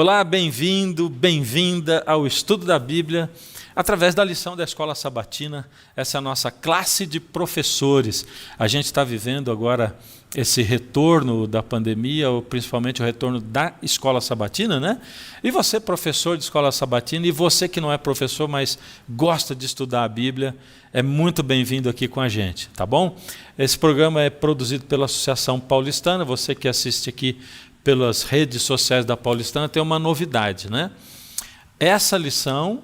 Olá, bem-vindo, bem-vinda ao estudo da Bíblia através da lição da Escola Sabatina. Essa é a nossa classe de professores. A gente está vivendo agora esse retorno da pandemia, ou principalmente o retorno da Escola Sabatina, né? E você, professor de Escola Sabatina, e você que não é professor, mas gosta de estudar a Bíblia, é muito bem-vindo aqui com a gente, tá bom? Esse programa é produzido pela Associação Paulistana. Você que assiste aqui pelas redes sociais da Paulistana, tem uma novidade, né? Essa lição,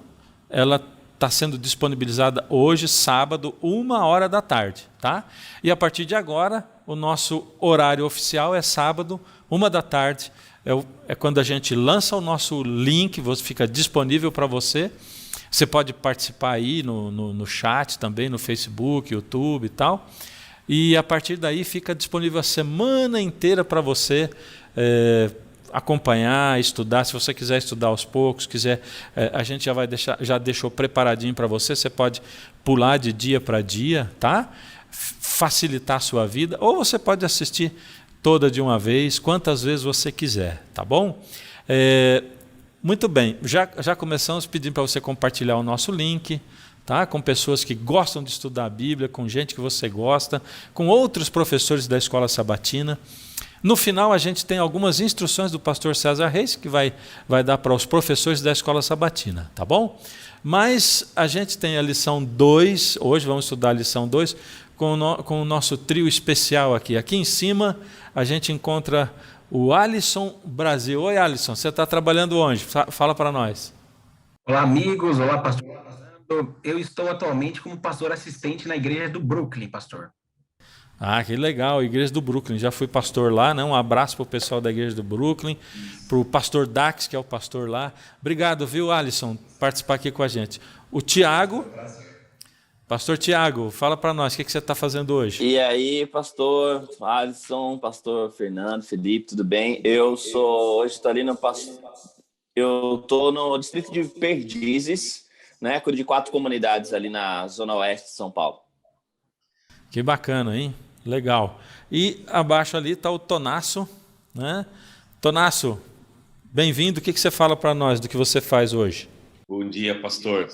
ela está sendo disponibilizada hoje, sábado, 1h da tarde, tá? E a partir de agora, o nosso horário oficial é sábado, 1h da tarde, é quando a gente lança o nosso link, fica disponível para você. Você pode participar aí no chat também, no Facebook, YouTube e tal. E a partir daí fica disponível a semana inteira para você acompanhar, estudar. Se você quiser estudar aos poucos, a gente já deixou preparadinho para você. Você pode pular de dia para dia, tá? Facilitar a sua vida, ou você pode assistir toda de uma vez, quantas vezes você quiser, tá bom? Muito bem, já começamos pedindo para você compartilhar o nosso link, tá? Com pessoas que gostam de estudar a Bíblia, com gente que você gosta, com outros professores da Escola Sabatina. No final, a gente tem algumas instruções do pastor César Reis, que vai dar para os professores da Escola Sabatina, tá bom? Mas a gente tem a lição 2, hoje vamos estudar a lição 2, com o nosso trio especial aqui. Aqui em cima, a gente encontra o Alisson Brasil. Oi, Alisson, você está trabalhando onde? Fala para nós. Olá, amigos. Olá, pastor. Eu estou atualmente como pastor assistente na igreja do Brooklyn, pastor. Ah, que legal, Igreja do Brooklyn. Já fui pastor lá, né? Um abraço para o pessoal da Igreja do Brooklyn, para o pastor Dax, que é o pastor lá. Obrigado, viu, Alisson, por participar aqui com a gente. O Tiago, pastor Tiago, fala para nós, o que você está fazendo hoje? E aí, pastor Alisson, pastor Fernando, Felipe, tudo bem? Hoje estou ali eu estou no distrito de Perdizes, né? Cuido de 4 comunidades ali na zona oeste de São Paulo. Que bacana, hein? Legal. E abaixo ali está o Tonasso, né? Tonasso, bem-vindo. O que você fala para nós do que você faz hoje? Bom dia, pastor.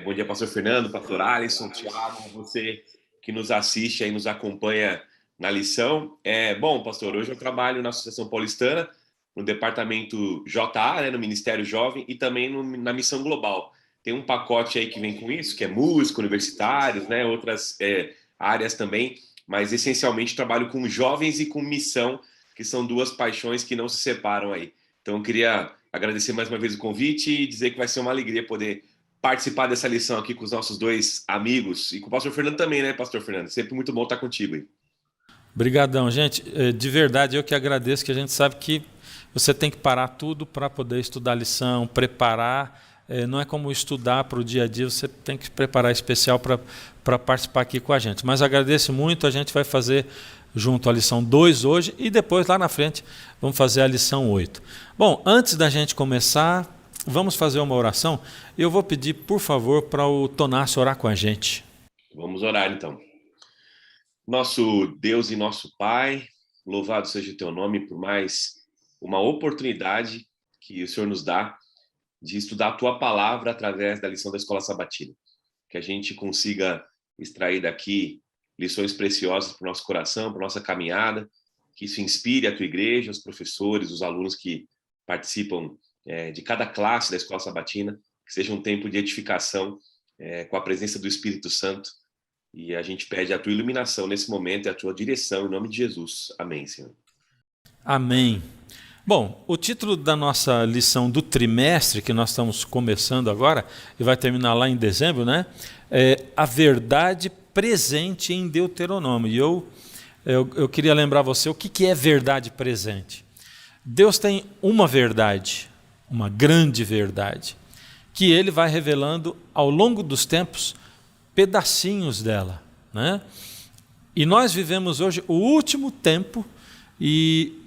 Bom dia, pastor Fernando, pastor Alisson, Tiago, você que nos assiste e nos acompanha na lição. Bom, pastor, hoje eu trabalho na Associação Paulistana, no departamento JA, né, no Ministério Jovem, e também na Missão Global. Tem um pacote aí que vem com isso, que é música, universitários, né, outras áreas também, mas essencialmente trabalho com jovens e com missão, que são 2 paixões que não se separam aí. Então eu queria agradecer mais uma vez o convite e dizer que vai ser uma alegria poder participar dessa lição aqui com os nossos 2 amigos e com o pastor Fernando também, né, pastor Fernando? Sempre muito bom estar contigo aí. Obrigadão, gente. De verdade, eu que agradeço, que a gente sabe que você tem que parar tudo para poder estudar a lição, preparar. Não é como estudar para o dia a dia, você tem que preparar especial para participar aqui com a gente. Mas agradeço muito, a gente vai fazer junto a lição 2 hoje e depois lá na frente vamos fazer a lição 8. Bom, antes da gente começar, vamos fazer uma oração. Eu vou pedir, por favor, para o Tonasso orar com a gente. Vamos orar então. Nosso Deus e nosso Pai, louvado seja o teu nome por mais uma oportunidade que o Senhor nos dá de estudar a tua palavra através da lição da Escola Sabatina. Que a gente consiga extrair daqui lições preciosas para o nosso coração, para a nossa caminhada, que isso inspire a tua igreja, os professores, os alunos que participam de cada classe da Escola Sabatina, que seja um tempo de edificação com a presença do Espírito Santo. E a gente pede a tua iluminação nesse momento e a tua direção, em nome de Jesus. Amém, Senhor. Amém. Bom, o título da nossa lição do trimestre, que nós estamos começando agora, e vai terminar lá em dezembro, né? É A Verdade Presente em Deuteronômio. E eu queria lembrar você o que é verdade presente. Deus tem uma verdade, uma grande verdade, que Ele vai revelando ao longo dos tempos pedacinhos dela, né? E nós vivemos hoje o último tempo e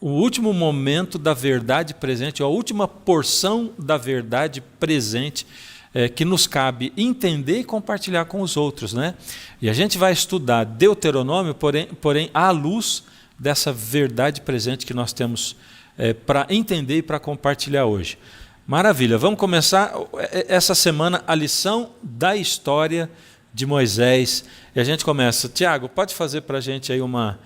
o último momento da verdade presente, a última porção da verdade presente que nos cabe entender e compartilhar com os outros, né? E a gente vai estudar Deuteronômio, porém à luz dessa verdade presente que nós temos para entender e para compartilhar hoje. Maravilha, vamos começar essa semana a lição da história de Moisés. E a gente começa. Tiago, pode fazer para a gente aí uma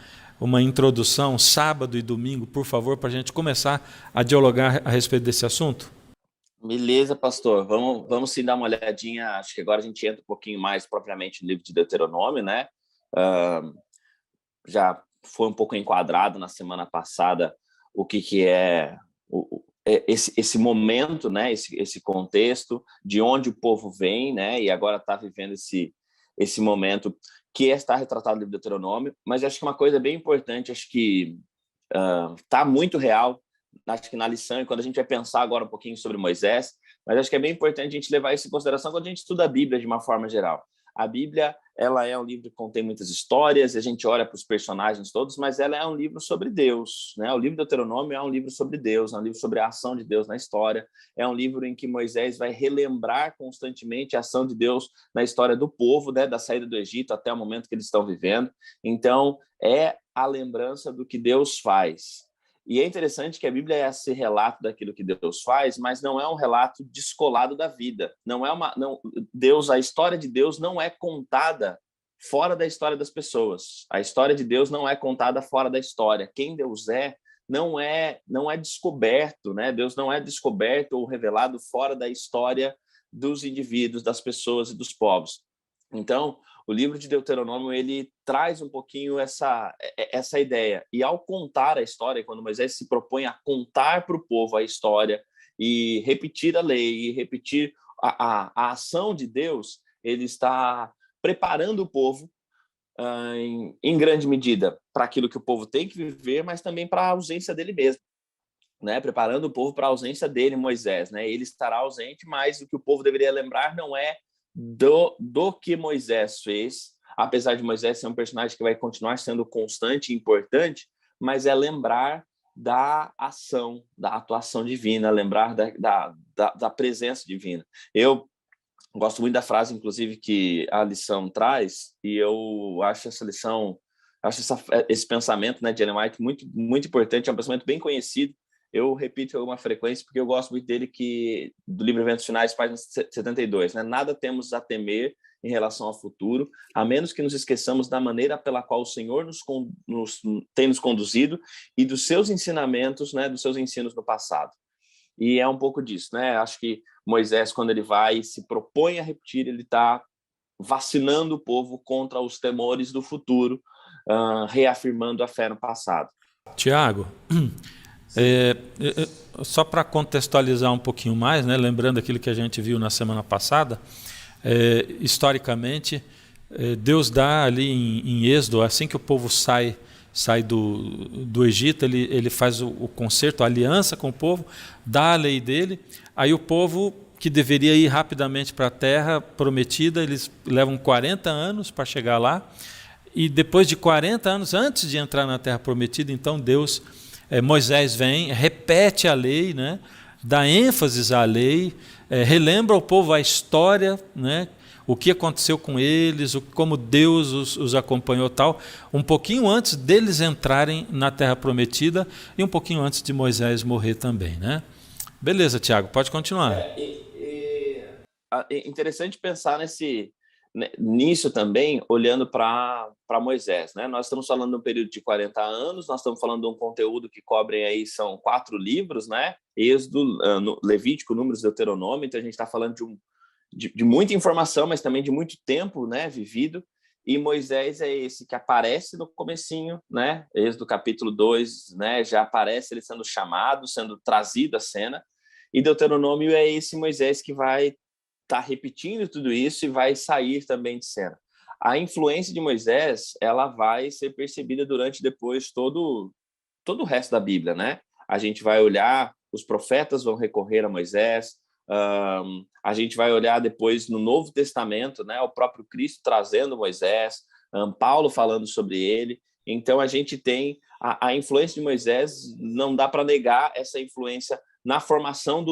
introdução, sábado e domingo, por favor, para a gente começar a dialogar a respeito desse assunto? Beleza, pastor. Vamos sim dar uma olhadinha. Acho que agora a gente entra um pouquinho mais propriamente no livro de Deuteronômio, né? Já foi um pouco enquadrado na semana passada o que é esse momento, né? Esse contexto de onde o povo vem, né? E agora está vivendo esse momento que está retratado no livro de Deuteronômio. Mas acho que uma coisa bem importante, acho que está muito real, acho que na lição, e quando a gente vai pensar agora um pouquinho sobre Moisés, mas acho que é bem importante a gente levar isso em consideração quando a gente estuda a Bíblia de uma forma geral. A Bíblia, ela é um livro que contém muitas histórias, a gente olha para os personagens todos, mas ela é um livro sobre Deus, né? O livro do Deuteronômio é um livro sobre Deus, é um livro sobre a ação de Deus na história, é um livro em que Moisés vai relembrar constantemente a ação de Deus na história do povo, né? Da saída do Egito até o momento que eles estão vivendo. Então, é a lembrança do que Deus faz. E é interessante que a Bíblia é esse relato daquilo que Deus faz, mas não é um relato descolado da vida. A história de Deus não é contada fora da história das pessoas. A história de Deus não é contada fora da história. Quem Deus não é descoberto, né? Deus não é descoberto ou revelado fora da história dos indivíduos, das pessoas e dos povos. Então, o livro de Deuteronômio, ele traz um pouquinho essa ideia. E ao contar a história, quando Moisés se propõe a contar para o povo a história e repetir a lei, e repetir a ação de Deus, ele está preparando o povo, em grande medida, para aquilo que o povo tem que viver, mas também para a ausência dele mesmo. Né, preparando o povo para a ausência dele, Moisés. Né? Ele estará ausente, mas o que o povo deveria lembrar não é do que Moisés fez, apesar de Moisés ser um personagem que vai continuar sendo constante e importante, mas é lembrar da ação, da atuação divina, lembrar da presença divina. Eu gosto muito da frase, inclusive, que a lição traz, e eu acho essa lição, esse pensamento, né, de Ellen White muito, muito importante, é um pensamento bem conhecido. Eu repito com alguma frequência, porque eu gosto muito dele, do livro Eventos Finais, página 72. Né? Nada temos a temer em relação ao futuro, a menos que nos esqueçamos da maneira pela qual o Senhor tem nos conduzido e dos seus ensinamentos, né? Dos seus ensinos no passado. E é um pouco disso. Né? Acho que Moisés, quando ele vai e se propõe a repetir, ele está vacinando o povo contra os temores do futuro, reafirmando a fé no passado. Tiago, só para contextualizar um pouquinho mais, né, lembrando aquilo que a gente viu na semana passada, historicamente, Deus dá ali em Êxodo, assim que o povo sai do Egito, ele faz o concerto, a aliança com o povo, dá a lei dele, aí o povo que deveria ir rapidamente para a terra prometida, eles levam 40 anos para chegar lá, e depois de 40 anos, antes de entrar na terra prometida, então Moisés vem, repete a lei, né? Dá ênfase à lei, relembra ao povo a história, né? O que aconteceu com eles, como Deus os acompanhou, tal, um pouquinho antes deles entrarem na terra prometida e um pouquinho antes de Moisés morrer também. Né? Beleza, Tiago, pode continuar. É interessante pensar nisso também, olhando para Moisés. Né? Nós estamos falando de um período de 40 anos, nós estamos falando de um conteúdo que cobre aí, são 4 livros, né? Êxodo, Levítico, Números, Deuteronômio, então a gente está falando de muita informação, mas também de muito tempo, né, vivido, e Moisés é esse que aparece no comecinho, né? Êxodo capítulo 2, né? Já aparece ele sendo chamado, sendo trazido à cena, e Deuteronômio é esse Moisés que vai está repetindo tudo isso e vai sair também de cena. A influência de Moisés, ela vai ser percebida durante depois todo o resto da Bíblia, né? A gente vai olhar, os profetas vão recorrer a Moisés, a gente vai olhar depois no Novo Testamento, né? O próprio Cristo trazendo Moisés, Paulo falando sobre ele. Então a gente tem a influência de Moisés, não dá para negar essa influência na formação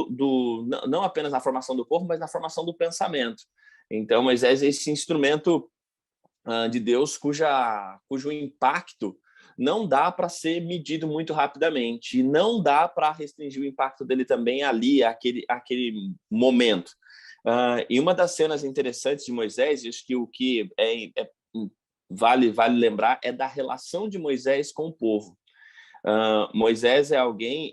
não apenas na formação do povo, mas na formação do pensamento. Então, Moisés é esse instrumento de Deus cujo impacto não dá para ser medido muito rapidamente, e não dá para restringir o impacto dele também ali, aquele momento. E uma das cenas interessantes de Moisés, acho que o que vale lembrar, é da relação de Moisés com o povo. Moisés é alguém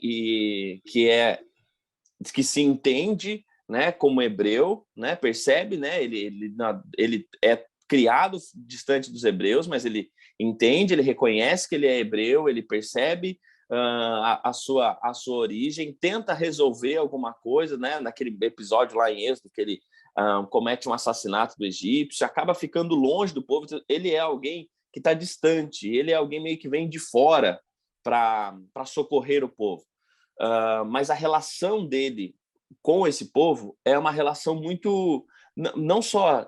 que se entende, né, como hebreu, né, percebe, né, ele é criado distante dos hebreus, mas ele entende, ele reconhece que ele é hebreu, ele percebe a sua origem, tenta resolver alguma coisa, né, naquele episódio lá em Êxodo, que ele comete um assassinato do egípcio, acaba ficando longe do povo. Ele é alguém que está distante, ele é alguém meio que vem de fora para socorrer o povo. Mas a relação dele com esse povo é uma relação muito, não só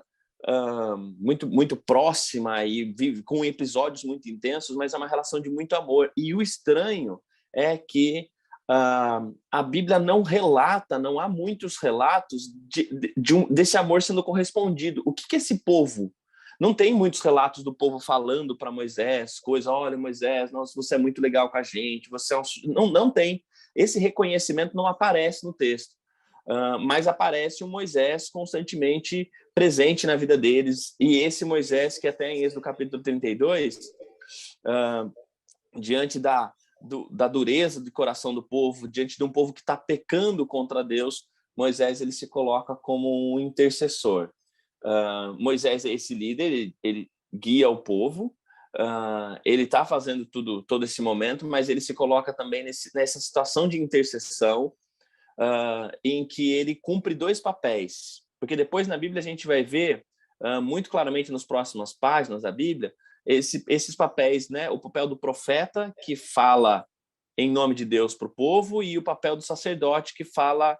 muito próxima e vive com episódios muito intensos, mas é uma relação de muito amor. E o estranho é que a Bíblia não relata, não há muitos relatos desse amor sendo correspondido. O que esse povo? Não tem muitos relatos do povo falando para Moisés coisas, olha, Moisés, nossa, você é muito legal com a gente, você é não tem. Esse reconhecimento não aparece no texto. Mas aparece um Moisés constantemente presente na vida deles, e esse Moisés que até em Êxodo capítulo 32, diante da dureza do coração do povo, diante de um povo que está pecando contra Deus, Moisés ele se coloca como um intercessor. Moisés é esse líder, ele guia o povo, ele está fazendo todo esse momento, mas ele se coloca também nessa situação de intercessão, em que ele cumpre dois papéis, porque depois na Bíblia a gente vai ver muito claramente nas próximas páginas da Bíblia esses papéis, né? O papel do profeta, que fala em nome de Deus para o povo, e o papel do sacerdote, que fala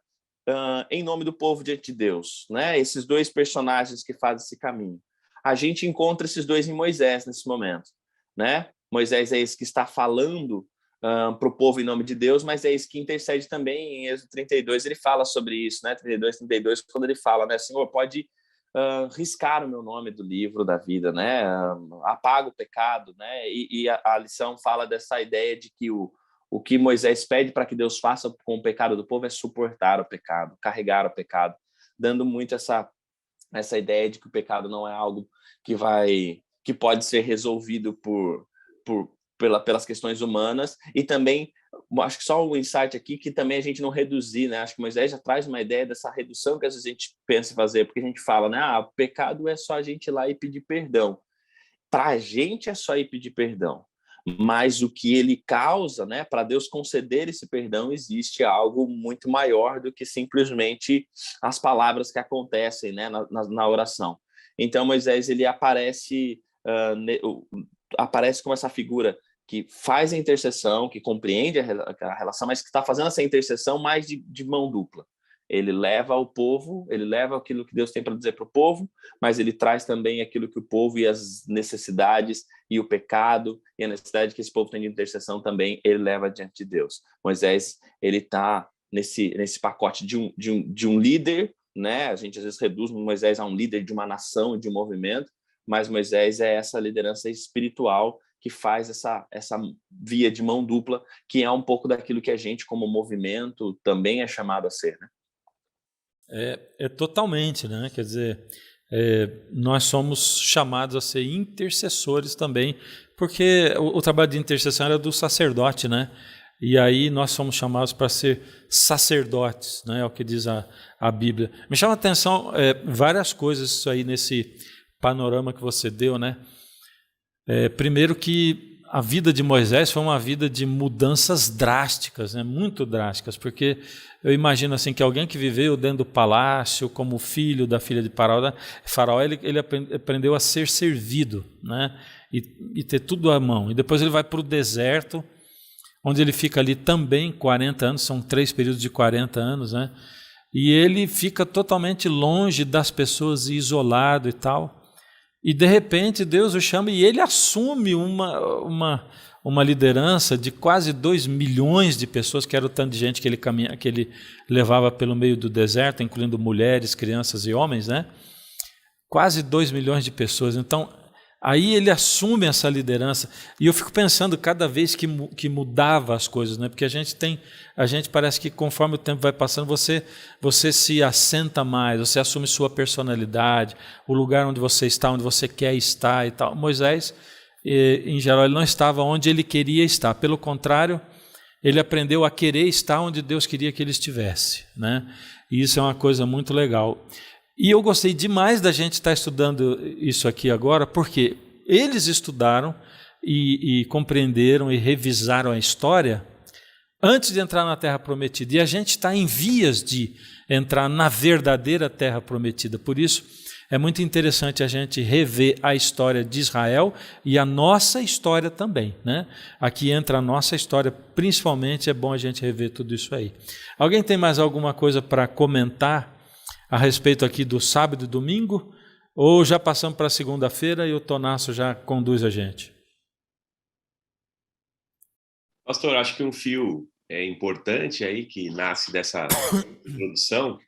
em nome do povo diante de Deus, né? Esses dois personagens que fazem esse caminho. A gente encontra esses dois em Moisés nesse momento, né? Moisés é esse que está falando para o povo em nome de Deus, mas é esse que intercede também em Êxodo 32, ele fala sobre isso, né? 32, quando ele fala, né? Senhor, pode riscar o meu nome do livro da vida, né? Apaga o pecado, né? E a lição fala dessa ideia de que o que Moisés pede para que Deus faça com o pecado do povo é suportar o pecado, carregar o pecado, dando muito essa ideia de que o pecado não é algo que pode ser resolvido pelas questões humanas. E também, acho que só um insight aqui, que também a gente não reduzir, né? Acho que Moisés já traz uma ideia dessa redução que às vezes a gente pensa em fazer, porque a gente fala, né? O pecado é só a gente ir lá e pedir perdão. Para a gente é só ir pedir perdão. Mas o que ele causa, né? Para Deus conceder esse perdão, existe algo muito maior do que simplesmente as palavras que acontecem, né? na oração. Então, Moisés, ele aparece como essa figura que faz a intercessão, que compreende a relação, mas que está fazendo essa intercessão mais de mão dupla. Ele leva ao povo, ele leva aquilo que Deus tem para dizer para o povo, mas ele traz também aquilo que o povo e as necessidades e o pecado e a necessidade que esse povo tem de intercessão também, ele leva diante de Deus. Moisés, ele está nesse pacote de um líder, né? A gente às vezes reduz Moisés a um líder de uma nação, de um movimento, mas Moisés é essa liderança espiritual que faz essa via de mão dupla, que é um pouco daquilo que a gente, como movimento, também é chamado a ser, né? É totalmente, né? Quer dizer, nós somos chamados a ser intercessores também, porque o trabalho de intercessão era do sacerdote, né? E aí nós somos chamados para ser sacerdotes, né? É o que diz a Bíblia. Me chama a atenção várias coisas isso aí nesse panorama que você deu, né? Primeiro que a vida de Moisés foi uma vida de mudanças drásticas, né? Muito drásticas, porque eu imagino assim que alguém que viveu dentro do palácio como filho da filha de Faraó, ele aprendeu a ser servido, né? E ter tudo à mão. E depois ele vai para o deserto, onde ele fica ali também 40 anos, são 3 períodos de 40 anos, né? E ele fica totalmente longe das pessoas, isolado e tal. E de repente Deus o chama e ele assume uma liderança de quase 2 milhões de pessoas, que era o tanto de gente que ele levava pelo meio do deserto, incluindo mulheres, crianças e homens, né? Quase 2 milhões de pessoas. Então, Aí ele assume essa liderança, e eu fico pensando cada vez que mudava as coisas, né? Porque a gente parece que conforme o tempo vai passando, você se assenta mais, você assume sua personalidade, o lugar onde você está, onde você quer estar e tal. Moisés, em geral, ele não estava onde ele queria estar, pelo contrário, ele aprendeu a querer estar onde Deus queria que ele estivesse, né? E isso é uma coisa muito legal. E eu gostei demais da gente estar estudando isso aqui agora, porque eles estudaram e compreenderam e revisaram a história antes de entrar na Terra Prometida. E a gente está em vias de entrar na verdadeira Terra Prometida. Por isso, é muito interessante a gente rever a história de Israel e a nossa história também, né? Aqui entra a nossa história, principalmente é bom a gente rever tudo isso aí. Alguém tem mais alguma coisa para comentar a respeito aqui do sábado e domingo, ou já passamos para segunda-feira e o Tonasso já conduz a gente? Pastor, acho que um fio importante aí que nasce dessa introdução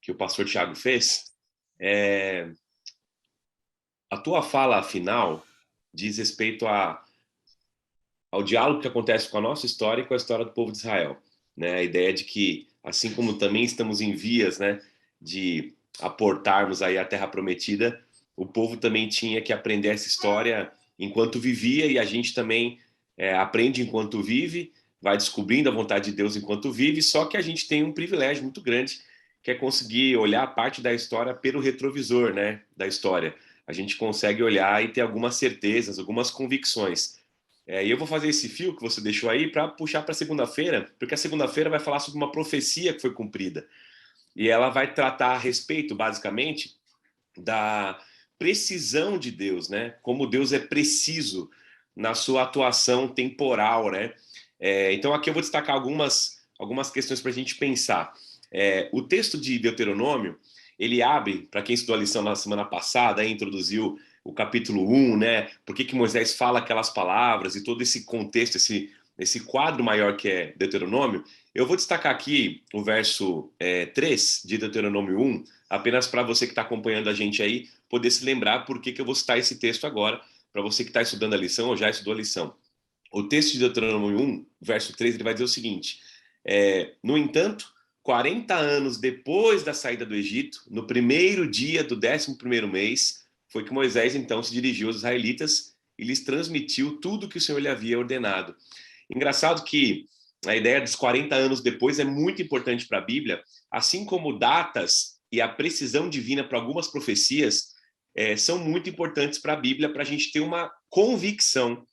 que o pastor Tiago fez é a tua fala final diz respeito ao diálogo que acontece com a nossa história e com a história do povo de Israel, né? A ideia de que, assim como também estamos em vias, né, de aportarmos aí a Terra Prometida, o povo também tinha que aprender essa história enquanto vivia, e a gente também aprende enquanto vive, vai descobrindo a vontade de Deus enquanto vive, só que a gente tem um privilégio muito grande, que é conseguir olhar a parte da história pelo retrovisor, né, da história. A gente consegue olhar e ter algumas certezas, algumas convicções. E eu vou fazer esse fio que você deixou aí para puxar para segunda-feira, porque a segunda-feira vai falar sobre uma profecia que foi cumprida. E ela vai tratar a respeito, basicamente, da precisão de Deus, né? Como Deus é preciso na sua atuação temporal, né? Então aqui eu vou destacar algumas questões para a gente pensar. O texto de Deuteronômio, ele abre, para quem estudou a lição na semana passada, introduziu o capítulo 1, né? Por que Moisés fala aquelas palavras e todo esse contexto, esse quadro maior que é Deuteronômio. Eu vou destacar aqui o verso 3 de Deuteronômio 1, apenas para você que está acompanhando a gente aí, poder se lembrar por que eu vou citar esse texto agora, para você que está estudando a lição ou já estudou a lição. O texto de Deuteronômio 1, verso 3, ele vai dizer o seguinte: no entanto, 40 anos depois da saída do Egito, no primeiro dia do 11º mês, foi que Moisés então se dirigiu aos israelitas e lhes transmitiu tudo que o Senhor lhe havia ordenado. Engraçado que a ideia dos 40 anos depois é muito importante para a Bíblia, assim como datas e a precisão divina para algumas profecias são muito importantes para a Bíblia, para a gente ter uma convicção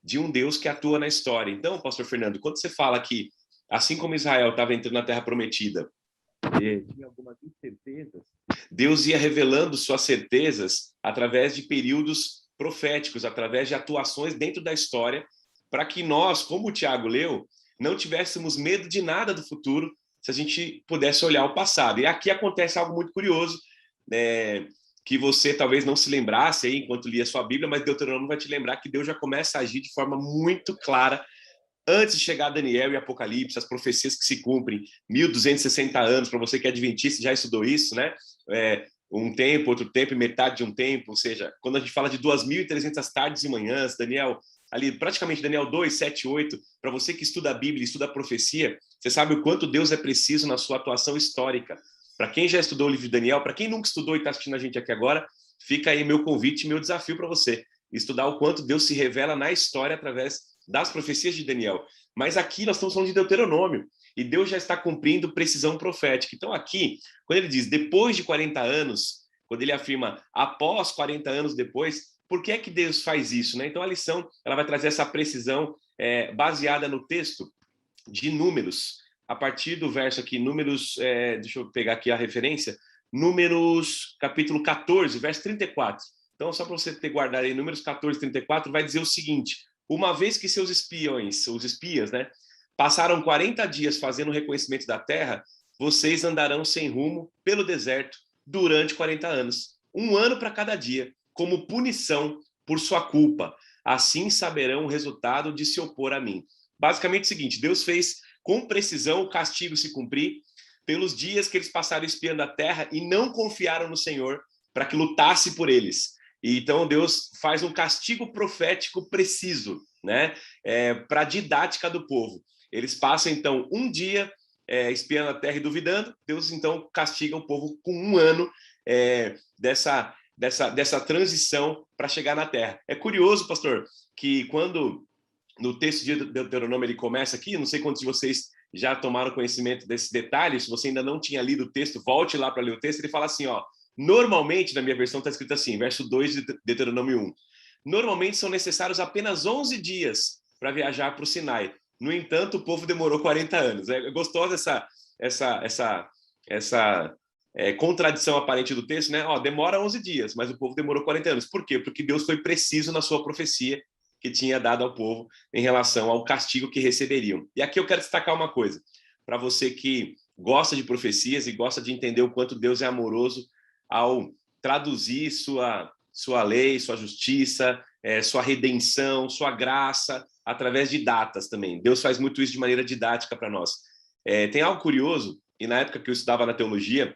de um Deus que atua na história. Então, pastor Fernando, quando você fala que, assim como Israel estava entrando na Terra Prometida, tinha algumas incertezas, Deus ia revelando suas certezas através de períodos proféticos, através de atuações dentro da história, para que nós, como o Tiago leu, não tivéssemos medo de nada do futuro, se a gente pudesse olhar o passado. E aqui acontece algo muito curioso, que você talvez não se lembrasse aí enquanto lia sua Bíblia, mas Deuteronômio vai te lembrar que Deus já começa a agir de forma muito clara antes de chegar a Daniel e Apocalipse, as profecias que se cumprem, 1260 anos, para você que é adventista já estudou isso, né? Um tempo, outro tempo, metade de um tempo, ou seja, quando a gente fala de 2.300 tardes e manhãs, Daniel, ali praticamente Daniel 2, 7, 8, para você que estuda a Bíblia, estuda a profecia, você sabe o quanto Deus é preciso na sua atuação histórica. Para quem já estudou o livro de Daniel, para quem nunca estudou e está assistindo a gente aqui agora, fica aí meu convite, meu desafio para você, estudar o quanto Deus se revela na história através das profecias de Daniel. Mas aqui nós estamos falando de Deuteronômio, e Deus já está cumprindo precisão profética. Então aqui, quando ele diz depois de 40 anos, quando ele afirma após 40 anos depois, por que é que Deus faz isso, né? Então a lição ela vai trazer essa precisão baseada no texto de Números, a partir do verso aqui, Números, deixa eu pegar aqui a referência, Números capítulo 14, verso 34. Então só para você ter guardado aí, Números 14, 34, vai dizer o seguinte: uma vez que seus espiões, os espias, né, passaram 40 dias fazendo o reconhecimento da terra, vocês andarão sem rumo pelo deserto durante 40 anos, um ano para cada dia, como punição por sua culpa. Assim saberão o resultado de se opor a mim. Basicamente é o seguinte: Deus fez com precisão o castigo se cumprir pelos dias que eles passaram espiando a terra e não confiaram no Senhor para que lutasse por eles. E então Deus faz um castigo profético preciso, né, para a didática do povo. Eles passam, então, um dia espiando a terra e duvidando. Deus, então, castiga o povo com um ano dessa transição para chegar na terra. É curioso, pastor, que quando no texto de Deuteronômio ele começa aqui, não sei quantos de vocês já tomaram conhecimento desse detalhe, se você ainda não tinha lido o texto, volte lá para ler o texto, ele fala assim, ó, normalmente, na minha versão está escrito assim, verso 2 de Deuteronômio 1, normalmente são necessários apenas 11 dias para viajar para o Sinai. No entanto, o povo demorou 40 anos. É gostosa essa contradição aparente do texto, né? Ó, demora 11 dias, mas o povo demorou 40 anos. Por quê? Porque Deus foi preciso na sua profecia que tinha dado ao povo em relação ao castigo que receberiam. E aqui eu quero destacar uma coisa, para você que gosta de profecias e gosta de entender o quanto Deus é amoroso ao traduzir sua lei, sua justiça, sua redenção, sua graça, através de datas também. Deus faz muito isso de maneira didática para nós. Tem algo curioso, e na época que eu estudava na teologia,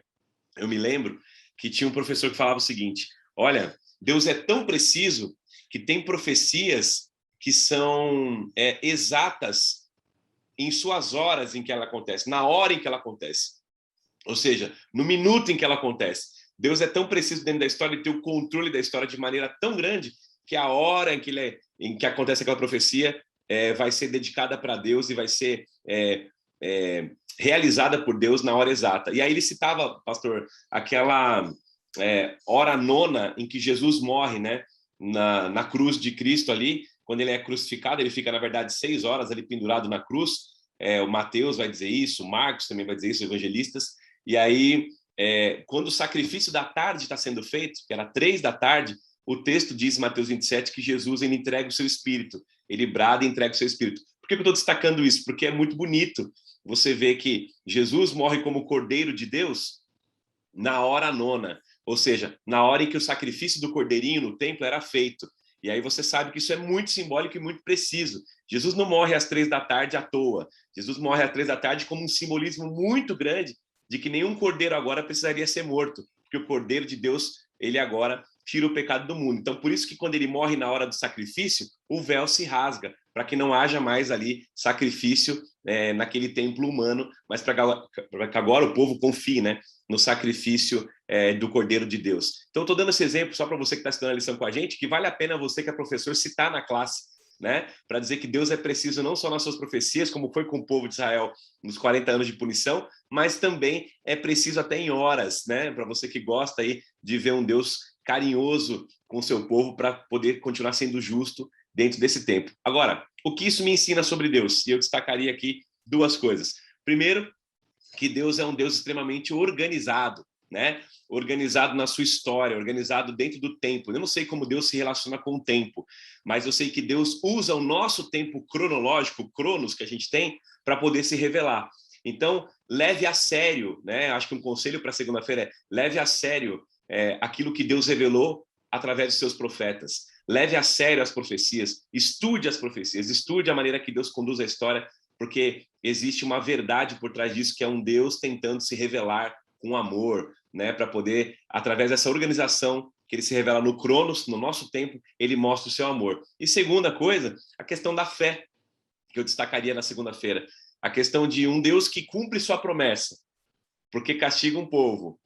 eu me lembro que tinha um professor que falava o seguinte, olha, Deus é tão preciso que tem profecias que são exatas em suas horas em que ela acontece, na hora em que ela acontece. Ou seja, no minuto em que ela acontece. Deus é tão preciso dentro da história e tem o controle da história de maneira tão grande que a hora em que acontece aquela profecia vai ser dedicada para Deus e vai ser realizada por Deus na hora exata. E aí ele citava, pastor, aquela hora nona em que Jesus morre, né? Na cruz de Cristo ali, quando ele é crucificado, ele fica, na verdade, 6 horas ali pendurado na cruz. O Mateus vai dizer isso, o Marcos também vai dizer isso, os evangelistas. E aí, quando o sacrifício da tarde está sendo feito, que era 3 da tarde, o texto diz, Mateus 27, que Jesus ele entrega o seu espírito. Ele brada e entrega o seu espírito. Por que eu estou destacando isso? Porque é muito bonito você ver que Jesus morre como Cordeiro de Deus na hora nona. Ou seja, na hora em que o sacrifício do cordeirinho no templo era feito. E aí você sabe que isso é muito simbólico e muito preciso. Jesus não morre às 3 da tarde à toa. Jesus morre às 3 da tarde como um simbolismo muito grande de que nenhum cordeiro agora precisaria ser morto, porque o Cordeiro de Deus, ele agora tira o pecado do mundo. Então, por isso que quando ele morre na hora do sacrifício, o véu se rasga, para que não haja mais ali sacrifício naquele templo humano, mas para que agora o povo confie, né, no sacrifício do Cordeiro de Deus. Então, estou dando esse exemplo só para você que está estudando a lição com a gente, que vale a pena você que é professor citar na classe, né, para dizer que Deus é preciso não só nas suas profecias, como foi com o povo de Israel nos 40 anos de punição, mas também é preciso até em horas, né, para você que gosta aí de ver um Deus carinhoso com o seu povo para poder continuar sendo justo dentro desse tempo. Agora, o que isso me ensina sobre Deus? E eu destacaria aqui 2 coisas. Primeiro, que Deus é um Deus extremamente organizado, né? Organizado na sua história, organizado dentro do tempo. Eu não sei como Deus se relaciona com o tempo, mas eu sei que Deus usa o nosso tempo cronológico, o cronos que a gente tem, para poder se revelar. Então, leve a sério, né? Acho que um conselho para segunda-feira é leve a sério aquilo que Deus revelou através dos seus profetas. Leve a sério as profecias, estude as profecias, estude a maneira que Deus conduz a história, porque existe uma verdade por trás disso, que é um Deus tentando se revelar com amor, né, para poder, através dessa organização que ele se revela no Cronos, no nosso tempo, ele mostra o seu amor. E segunda coisa, a questão da fé, que eu destacaria na segunda-feira. A questão de um Deus que cumpre sua promessa, porque castiga um povo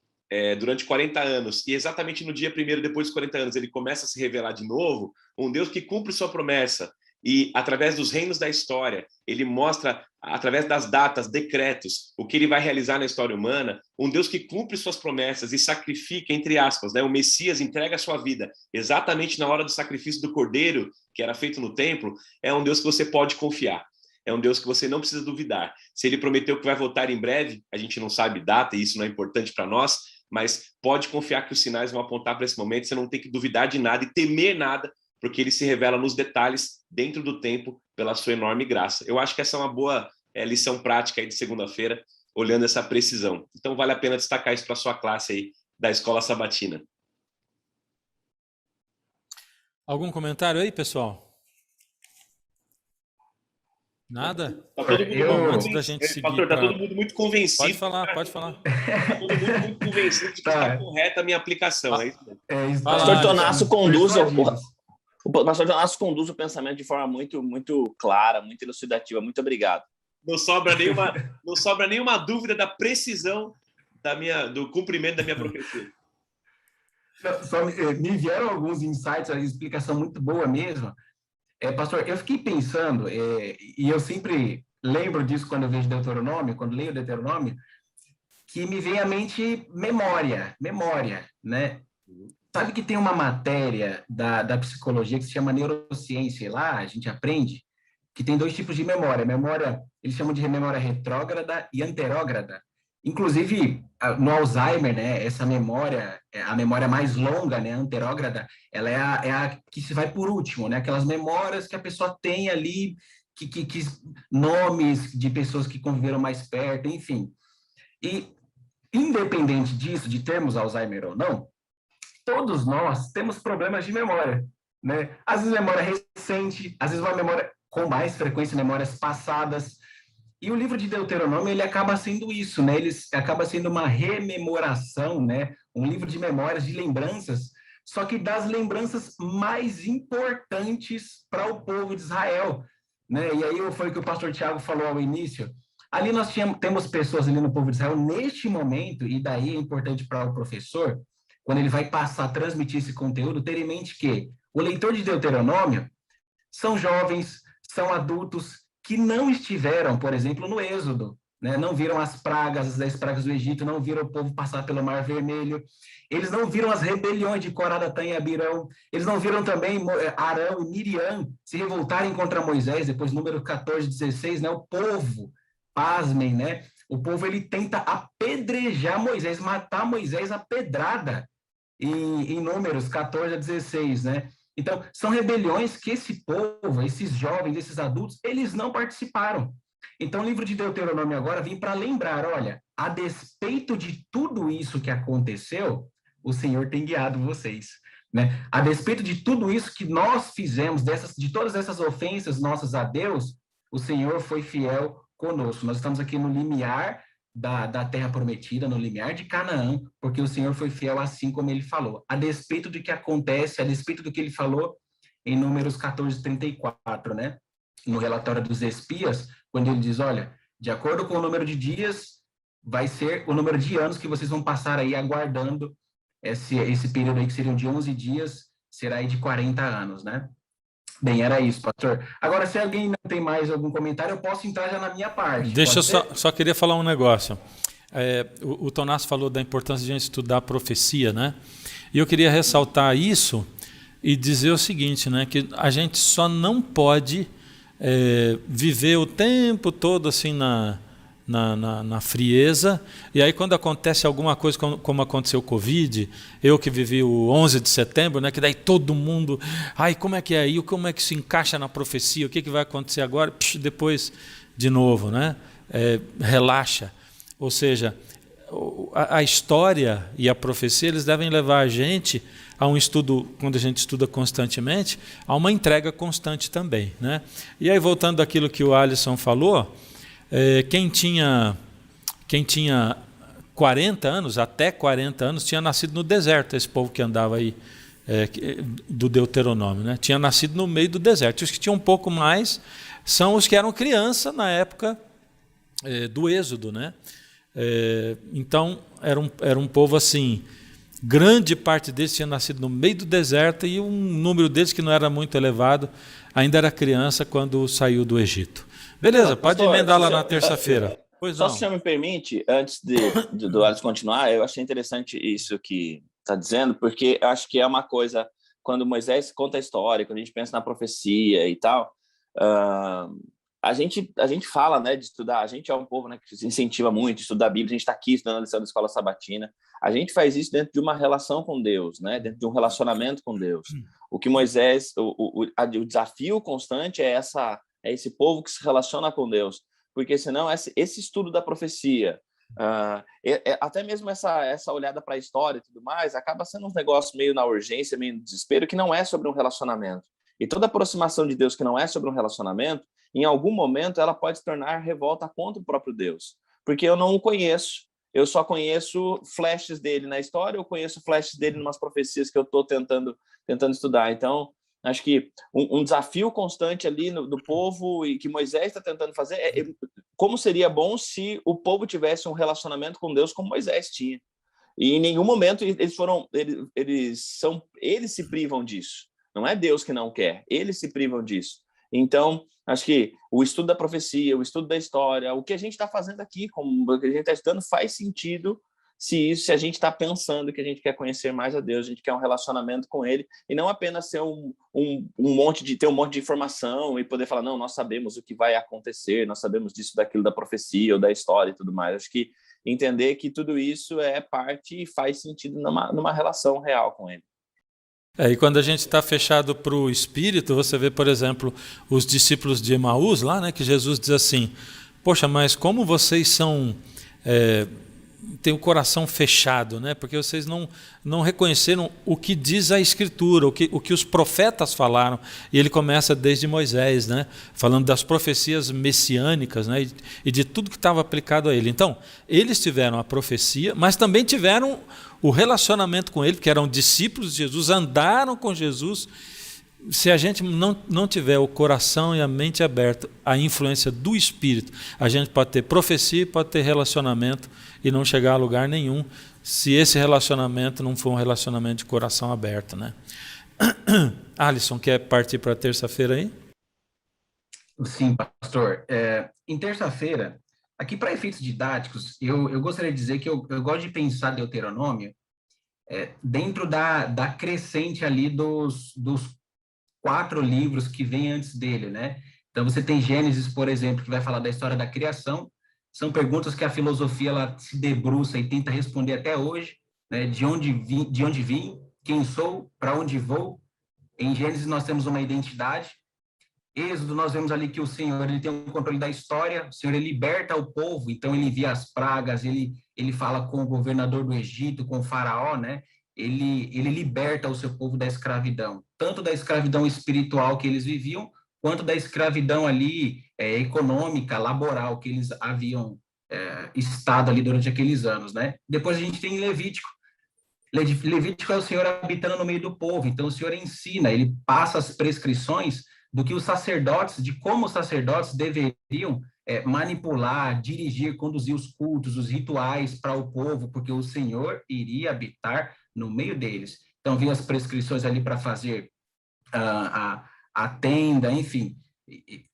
durante 40 anos, e exatamente no dia 1º, depois dos 40 anos, ele começa a se revelar de novo, um Deus que cumpre sua promessa, e através dos reinos da história, ele mostra, através das datas, decretos, o que ele vai realizar na história humana, um Deus que cumpre suas promessas e sacrifica, entre aspas, né? O Messias entrega a sua vida exatamente na hora do sacrifício do Cordeiro, que era feito no templo, é um Deus que você pode confiar. É um Deus que você não precisa duvidar. Se ele prometeu que vai voltar em breve, a gente não sabe data, e isso não é importante para nós, mas pode confiar que os sinais vão apontar para esse momento, você não tem que duvidar de nada e temer nada, porque ele se revela nos detalhes, dentro do tempo, pela sua enorme graça. Eu acho que essa é uma boa lição prática aí de segunda-feira, olhando essa precisão. Então vale a pena destacar isso para a sua classe aí da Escola Sabatina. Algum comentário aí, pessoal? Nada? Tá todo mundo Eu- Bom, muito antes da gente convencido. seguir Pastor, tá para... todo mundo muito convencido. Pode falar, pode falar. Tá todo mundo muito convencido de que Tá. está correta a minha aplicação. É isso mesmo. Isso Fala, Pastor Alisson. Tonasso conduz Persuadidos. o pastor Tonasso conduz o pensamento de forma muito clara, muito elucidativa. Muito obrigado. Não sobra nenhuma dúvida da precisão do cumprimento da minha profecia. Só me vieram alguns insights, a explicação muito boa mesmo. Pastor, eu fiquei pensando, e eu sempre lembro disso quando eu vejo Deuteronômio, quando leio Deuteronômio, que me vem à mente memória, né? Sabe que tem uma matéria da psicologia que se chama neurociência, e lá a gente aprende que tem 2 tipos de memória. Memória, eles chamam de memória retrógrada e anterógrada. Inclusive, no Alzheimer, né, essa memória, a memória mais longa, né, anterógrada, ela é a que se vai por último, né? Aquelas memórias que a pessoa tem ali, que nomes de pessoas que conviveram mais perto, enfim. E, independente disso, de termos Alzheimer ou não, todos nós temos problemas de memória, né? Às vezes memória recente, às vezes uma memória com mais frequência, memórias passadas. E o livro de Deuteronômio, ele acaba sendo isso, né? Ele acaba sendo uma rememoração, né? Um livro de memórias, de lembranças, só que das lembranças mais importantes para o povo de Israel, né? E aí foi o que o pastor Tiago falou ao início. Ali nós temos pessoas ali no povo de Israel, neste momento, e daí é importante para o professor, quando ele vai passar, transmitir esse conteúdo, ter em mente que o leitor de Deuteronômio são jovens, são adultos que não estiveram, por exemplo, no Êxodo, né? Não viram as 10 pragas do Egito, não viram o povo passar pelo Mar Vermelho, eles não viram as rebeliões de Corá, Datã e Abirão, eles não viram também Arão e Miriam se revoltarem contra Moisés, depois número 14, 16, né? O povo, pasmem, né? O povo, ele tenta apedrejar Moisés, matar Moisés a pedrada, em números 14 a 16, né? Então, são rebeliões que esse povo, esses jovens, esses adultos, eles não participaram. Então, o livro de Deuteronômio agora vem para lembrar, olha, a despeito de tudo isso que aconteceu, o Senhor tem guiado vocês, né? A despeito de tudo isso que nós fizemos, de todas essas ofensas nossas a Deus, o Senhor foi fiel conosco. Nós estamos aqui no limiar da terra prometida, no limiar de Canaã, porque o Senhor foi fiel assim como ele falou. A despeito do que acontece, a despeito do que ele falou em Números 14, 34, né? No relatório dos espias, quando ele diz, olha, de acordo com o número de dias, vai ser o número de anos que vocês vão passar aí aguardando esse período aí, que seriam de 11 dias, será aí de 40 anos, né? Bem, era isso, pastor. Agora, se alguém não tem mais algum comentário, eu posso entrar já na minha parte. Deixa eu só queria falar um negócio. O Tonasso falou da importância de a gente estudar a profecia, né? E eu queria ressaltar isso e dizer o seguinte, né? Que a gente só não pode viver o tempo todo assim na frieza, e aí quando acontece alguma coisa como aconteceu o Covid, eu que vivi o 11 de setembro, né, que daí todo mundo, como é que é? E como é que se encaixa na profecia? O que vai acontecer agora? Depois de novo, né? Relaxa. Ou seja, a história e a profecia, eles devem levar a gente a um estudo, quando a gente estuda constantemente, a uma entrega constante também, né? E aí, voltando àquilo que o Alisson falou, quem tinha 40 anos, até 40 anos, tinha nascido no deserto, esse povo que andava aí do Deuteronômio, né? Tinha nascido no meio do deserto. E os que tinham um pouco mais são os que eram criança na época do Êxodo, né? Então, era um povo assim, grande parte deles tinha nascido no meio do deserto e um número deles, que não era muito elevado, ainda era criança quando saiu do Egito. Beleza, pode emendar lá na terça-feira. Pois não. Só se o senhor me permite, antes do Alisson continuar, eu achei interessante isso que está dizendo, porque eu acho que é uma coisa, quando Moisés conta a história, quando a gente pensa na profecia e tal, a gente fala, né, de estudar, a gente é um povo, né, que se incentiva muito a estudar a Bíblia, a gente está aqui estudando a lição da Escola Sabatina, a gente faz isso dentro de uma relação com Deus, né, dentro de um relacionamento com Deus. O que Moisés, o desafio constante é esse povo que se relaciona com Deus, porque senão esse estudo da profecia, até mesmo essa olhada para a história e tudo mais, acaba sendo um negócio meio na urgência, meio no desespero, que não é sobre um relacionamento. E toda aproximação de Deus que não é sobre um relacionamento, em algum momento ela pode se tornar revolta contra o próprio Deus, porque eu não o conheço. Eu só conheço flashes dele na história, eu conheço flashes dele em umas profecias que eu estou tentando estudar. Então, acho que um desafio constante ali do povo e que Moisés está tentando fazer como seria bom se o povo tivesse um relacionamento com Deus como Moisés tinha. E em nenhum momento eles se privam disso. Não é Deus que não quer, eles se privam disso. Então, acho que o estudo da profecia, o estudo da história, o que a gente está fazendo aqui, como o que a gente está estudando, faz sentido se a gente está pensando que a gente quer conhecer mais a Deus, a gente quer um relacionamento com Ele, e não apenas ter um monte de informação e poder falar, não, nós sabemos o que vai acontecer, nós sabemos disso, daquilo, da profecia ou da história e tudo mais. Acho que entender que tudo isso é parte e faz sentido numa relação real com Ele. E quando a gente está fechado para o Espírito, você vê, por exemplo, os discípulos de Emaús lá, né, que Jesus diz assim, poxa, mas como vocês são... tem o coração fechado, né? Porque vocês não reconheceram o que diz a Escritura, o que os profetas falaram. E ele começa desde Moisés, né? Falando das profecias messiânicas, né? E de tudo que estava aplicado a ele. Então, eles tiveram a profecia, mas também tiveram o relacionamento com ele, porque eram discípulos de Jesus, andaram com Jesus. Se a gente não tiver o coração e a mente aberta à influência do Espírito, a gente pode ter profecia, pode ter relacionamento e não chegar a lugar nenhum, se esse relacionamento não for um relacionamento de coração aberto, né? Alisson, quer partir para terça-feira aí? Sim, pastor. Em terça-feira, aqui para efeitos didáticos, eu gostaria de dizer que eu gosto de pensar Deuteronômio dentro da crescente ali dos 4 livros que vêm antes dele, né? Então, você tem Gênesis, por exemplo, que vai falar da história da criação. São perguntas que a filosofia ela se debruça e tenta responder até hoje, né? De onde vim, quem sou, para onde vou. Em Gênesis, nós temos uma identidade. Êxodo, nós vemos ali que o Senhor ele tem o controle da história, o Senhor ele liberta o povo, então ele envia as pragas, ele fala com o governador do Egito, com o faraó, né? Ele liberta o seu povo da escravidão, tanto da escravidão espiritual que eles viviam, quanto da escravidão ali econômica, laboral, que eles haviam estado ali durante aqueles anos, né? Depois a gente tem Levítico. Levítico é o Senhor habitando no meio do povo, então o Senhor ensina, ele passa as prescrições do que os sacerdotes, de como os sacerdotes deveriam manipular, dirigir, conduzir os cultos, os rituais para o povo, porque o Senhor iria habitar no meio deles. Então, vinham as prescrições ali para fazer a tenda, enfim,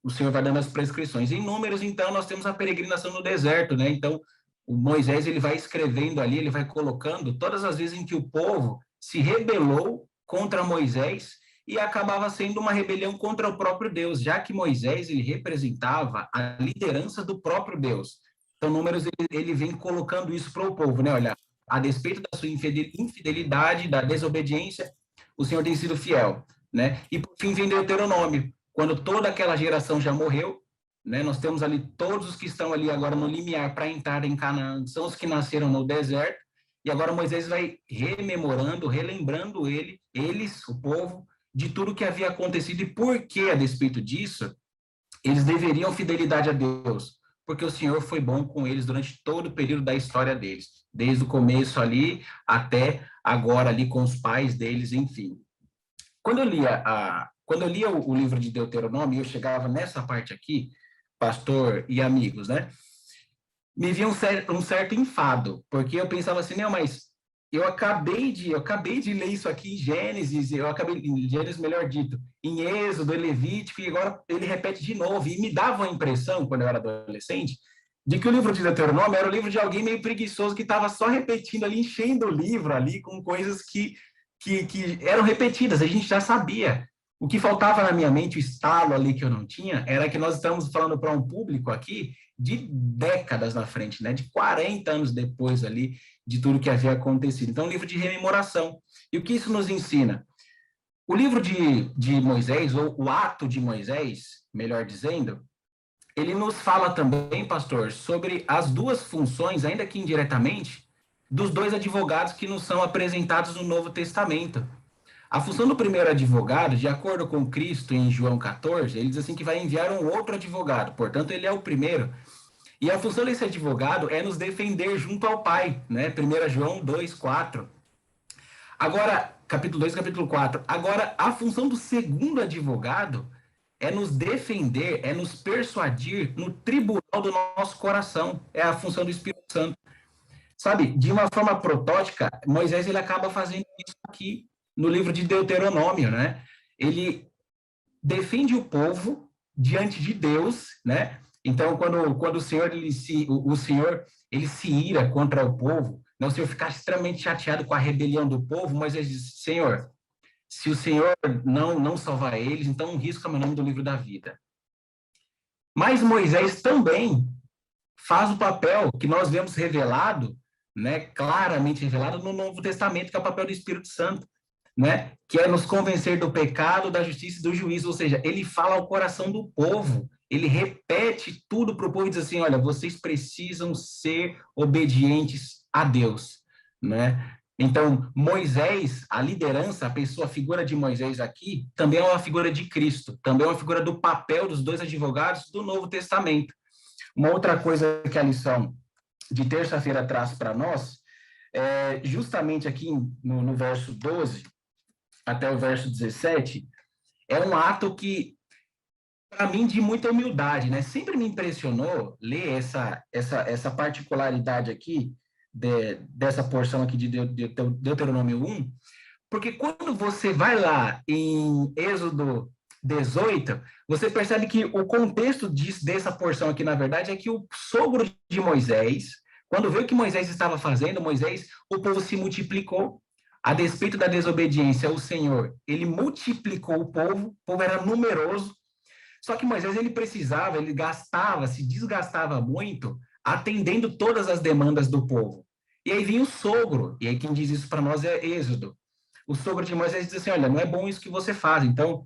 o Senhor vai dando as prescrições. Em Números, então, nós temos a peregrinação no deserto, né? Então, o Moisés, ele vai escrevendo ali, ele vai colocando todas as vezes em que o povo se rebelou contra Moisés e acabava sendo uma rebelião contra o próprio Deus, já que Moisés, ele representava a liderança do próprio Deus. Então, Números, ele vem colocando isso para o povo, né? Olha, a despeito da sua infidelidade, da desobediência, o Senhor tem sido fiel, né? E, por fim, vem Deuteronômio, quando toda aquela geração já morreu, né? Nós temos ali todos os que estão ali agora no limiar para entrar em Canaã, são os que nasceram no deserto, e agora Moisés vai rememorando, relembrando eles, o povo, de tudo que havia acontecido e por que, a despeito disso, eles deveriam fidelidade a Deus, porque o Senhor foi bom com eles durante todo o período da história deles, desde o começo ali até agora ali com os pais deles, enfim. Quando eu lia o livro de Deuteronômio, eu chegava nessa parte aqui, pastor e amigos, né? Me via um certo enfado, porque eu pensava assim, não, mas eu acabei de ler isso aqui em Gênesis, em Gênesis, melhor dito, em Êxodo, Levítico, e agora ele repete de novo. E me dava a impressão, quando eu era adolescente, de que o livro de Deuteronômio era o livro de alguém meio preguiçoso que estava só repetindo ali, enchendo o livro ali com coisas que eram repetidas, a gente já sabia. O que faltava na minha mente, o estalo ali que eu não tinha, era que nós estamos falando para um público aqui de décadas na frente, né? De 40 anos depois ali de tudo que havia acontecido. Então, um livro de rememoração. E o que isso nos ensina? O livro de Moisés, ou o ato de Moisés, melhor dizendo, ele nos fala também, pastor, sobre as duas funções, ainda que indiretamente, dos 2 advogados que nos são apresentados no Novo Testamento. A função do primeiro advogado, de acordo com Cristo em João 14, ele diz assim que vai enviar um outro advogado, portanto, ele é o primeiro. E a função desse advogado é nos defender junto ao Pai, né? 1 João 2, 4. Agora, capítulo 2, capítulo 4. Agora, a função do segundo advogado é nos defender, é nos persuadir no tribunal do nosso coração. É a função do Espírito Santo. Sabe, de uma forma protótica, Moisés ele acaba fazendo isso aqui no livro de Deuteronômio, né? Ele defende o povo diante de Deus, né? Então, quando o Senhor ele se ira contra o povo, né? O Senhor fica extremamente chateado com a rebelião do povo, Moisés diz: Senhor, se o Senhor não salvar eles, então risca meu nome do livro da vida. Mas Moisés também faz o papel que nós vemos revelado, né, claramente revelado no Novo Testamento, que é o papel do Espírito Santo, né, que é nos convencer do pecado, da justiça e do juízo. Ou seja, ele fala ao coração do povo, ele repete tudo para o povo e diz assim: olha, vocês precisam ser obedientes a Deus, né? Então, Moisés, a liderança, a figura de Moisés aqui, também é uma figura de Cristo, também é uma figura do papel dos dois advogados do Novo Testamento. Uma outra coisa que a lição de terça-feira traz para nós, justamente aqui no verso 12 até o verso 17, é um ato que, para mim, de muita humildade, né? Sempre me impressionou ler essa particularidade aqui, dessa porção aqui de Deuteronômio 1, porque quando você vai lá em Êxodo 18, você percebe que o contexto dessa porção aqui, na verdade, é que o sogro de Moisés, quando viu o que Moisés estava fazendo, o povo se multiplicou. A despeito da desobediência, o Senhor, ele multiplicou o povo era numeroso. Só que Moisés, ele se desgastava muito, atendendo todas as demandas do povo. E aí vinha o sogro, e aí quem diz isso para nós é Êxodo. O sogro de Moisés diz assim: olha, não é bom isso que você faz, então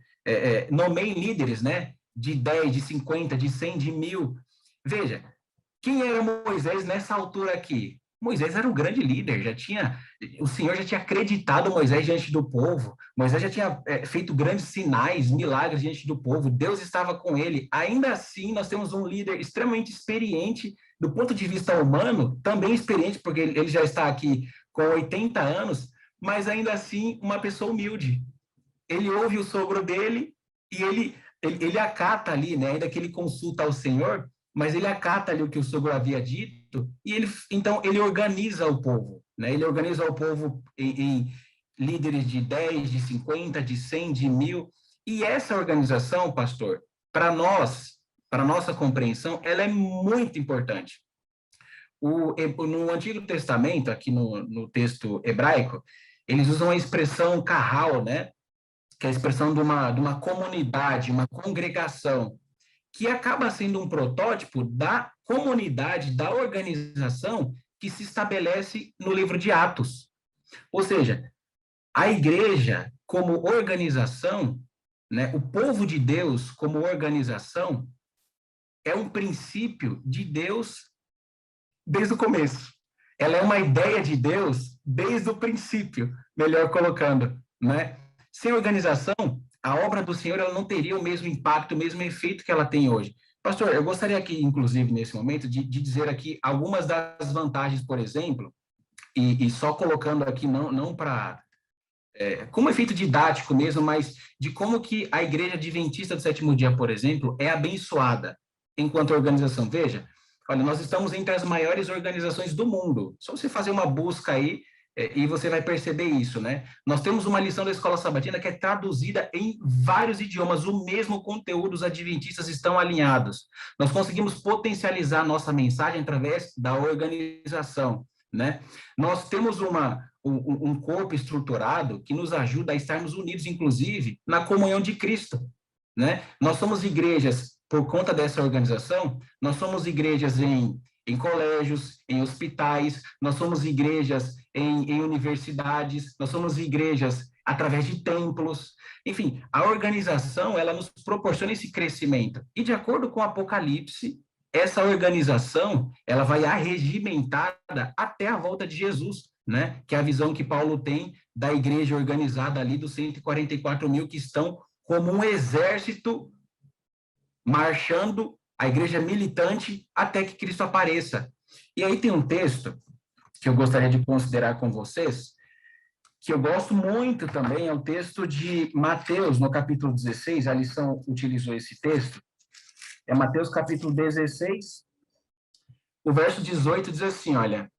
nomeiem líderes, né, de 10, de 50, de 100, de 1000. Veja, quem era Moisés nessa altura aqui? Moisés era um grande líder, o Senhor já tinha acreditado Moisés diante do povo, Moisés já tinha feito grandes sinais, milagres diante do povo, Deus estava com ele. Ainda assim, nós temos um líder extremamente experiente, do ponto de vista humano, também experiente, porque ele já está aqui com 80 anos, mas ainda assim, uma pessoa humilde. Ele ouve o sogro dele e ele acata ali, né? Ainda que ele consulta ao Senhor, mas ele acata ali o que o sogro havia dito, e então ele organiza o povo, né? Ele organiza o povo em líderes de 10, de 50, de 100, de 1000, e essa organização, pastor, para nossa compreensão, ela é muito importante. No Antigo Testamento, aqui no texto hebraico, eles usam a expressão kahal, né? Que é a expressão de uma comunidade, uma congregação, que acaba sendo um protótipo da comunidade, da organização que se estabelece no livro de Atos. Ou seja, a igreja como organização, né, o povo de Deus como organização, é um princípio de Deus desde o começo. Ela é uma ideia de Deus desde o princípio, melhor colocando, né? Sem organização, a obra do Senhor ela não teria o mesmo impacto, o mesmo efeito que ela tem hoje. Pastor, eu gostaria aqui, inclusive, nesse momento, de dizer aqui algumas das vantagens, por exemplo, e só colocando aqui, não para... como efeito didático mesmo, mas de como que a Igreja Adventista do Sétimo Dia, por exemplo, é abençoada enquanto organização. Veja, olha, nós estamos entre as maiores organizações do mundo. Só você fazer uma busca aí, e você vai perceber isso, né? Nós temos uma lição da Escola Sabatina que é traduzida em vários idiomas, o mesmo conteúdo, os adventistas estão alinhados. Nós conseguimos potencializar nossa mensagem através da organização, né? Nós temos um corpo estruturado que nos ajuda a estarmos unidos, inclusive, na comunhão de Cristo, né? Nós somos igrejas, por conta dessa organização, nós somos igrejas em colégios, em hospitais, nós somos igrejas em universidades, nós somos igrejas através de templos. Enfim, a organização, ela nos proporciona esse crescimento. E de acordo com o Apocalipse, essa organização, ela vai arregimentada até a volta de Jesus, né? Que é a visão que Paulo tem da igreja organizada ali dos 144 mil que estão como um exército marchando, a igreja militante, até que Cristo apareça. E aí tem um texto que eu gostaria de considerar com vocês, que eu gosto muito também, é um texto de Mateus, no capítulo 16, a lição utilizou esse texto, é Mateus capítulo 16, o verso 18 diz assim, olha,